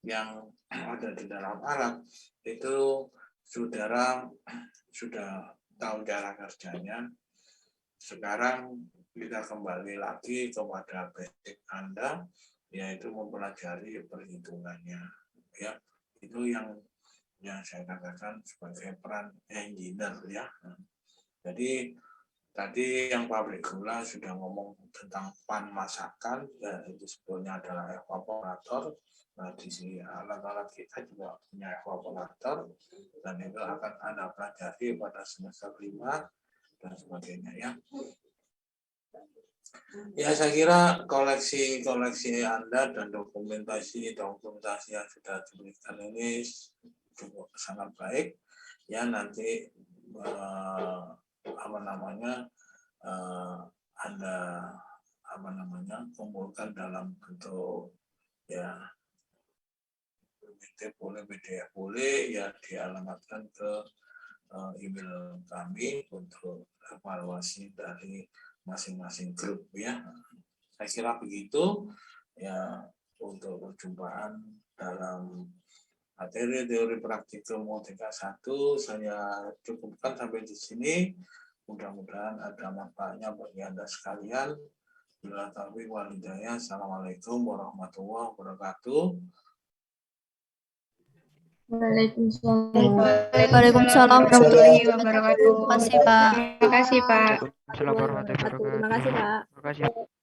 yang ada di dalam alat itu saudara sudah tahu cara kerjanya. Sekarang kita kembali lagi kepada basic Anda, yaitu mempelajari perhitungannya. Ya, itu yang saya katakan sebagai peran engineer ya. Jadi tadi yang pabrik gula sudah ngomong tentang pan masakan, ya itu sebetulnya adalah evaporator. Nah, di sini alat-alat kita juga punya evaporator dan itu akan Anda pelajari pada semester 5 dan sebagainya ya. Ya, saya kira koleksi Anda dan dokumentasi yang sudah diberikan ini cukup sangat baik. Ya, nanti Anda kumpulkan dalam bentuk ya PDF boleh ya dialamatkan ke email kami untuk evaluasi dari masing-masing grup ya. Saya kira begitu ya untuk perjumpaan dalam materi teori praktikum UTK 1 saya cukupkan sampai di sini. Mudah-mudahan ada manfaatnya bagi Anda sekalian. Bila taufiq wal hidayah. Assalamualaikum warahmatullahi wabarakatuh. Waalaikumsalam warahmatullahi wabarakatuh. Terima kasih, Pak. Assalamualaikum warahmatullahi wabarakatuh. Terima kasih, Pak. Terima kasih.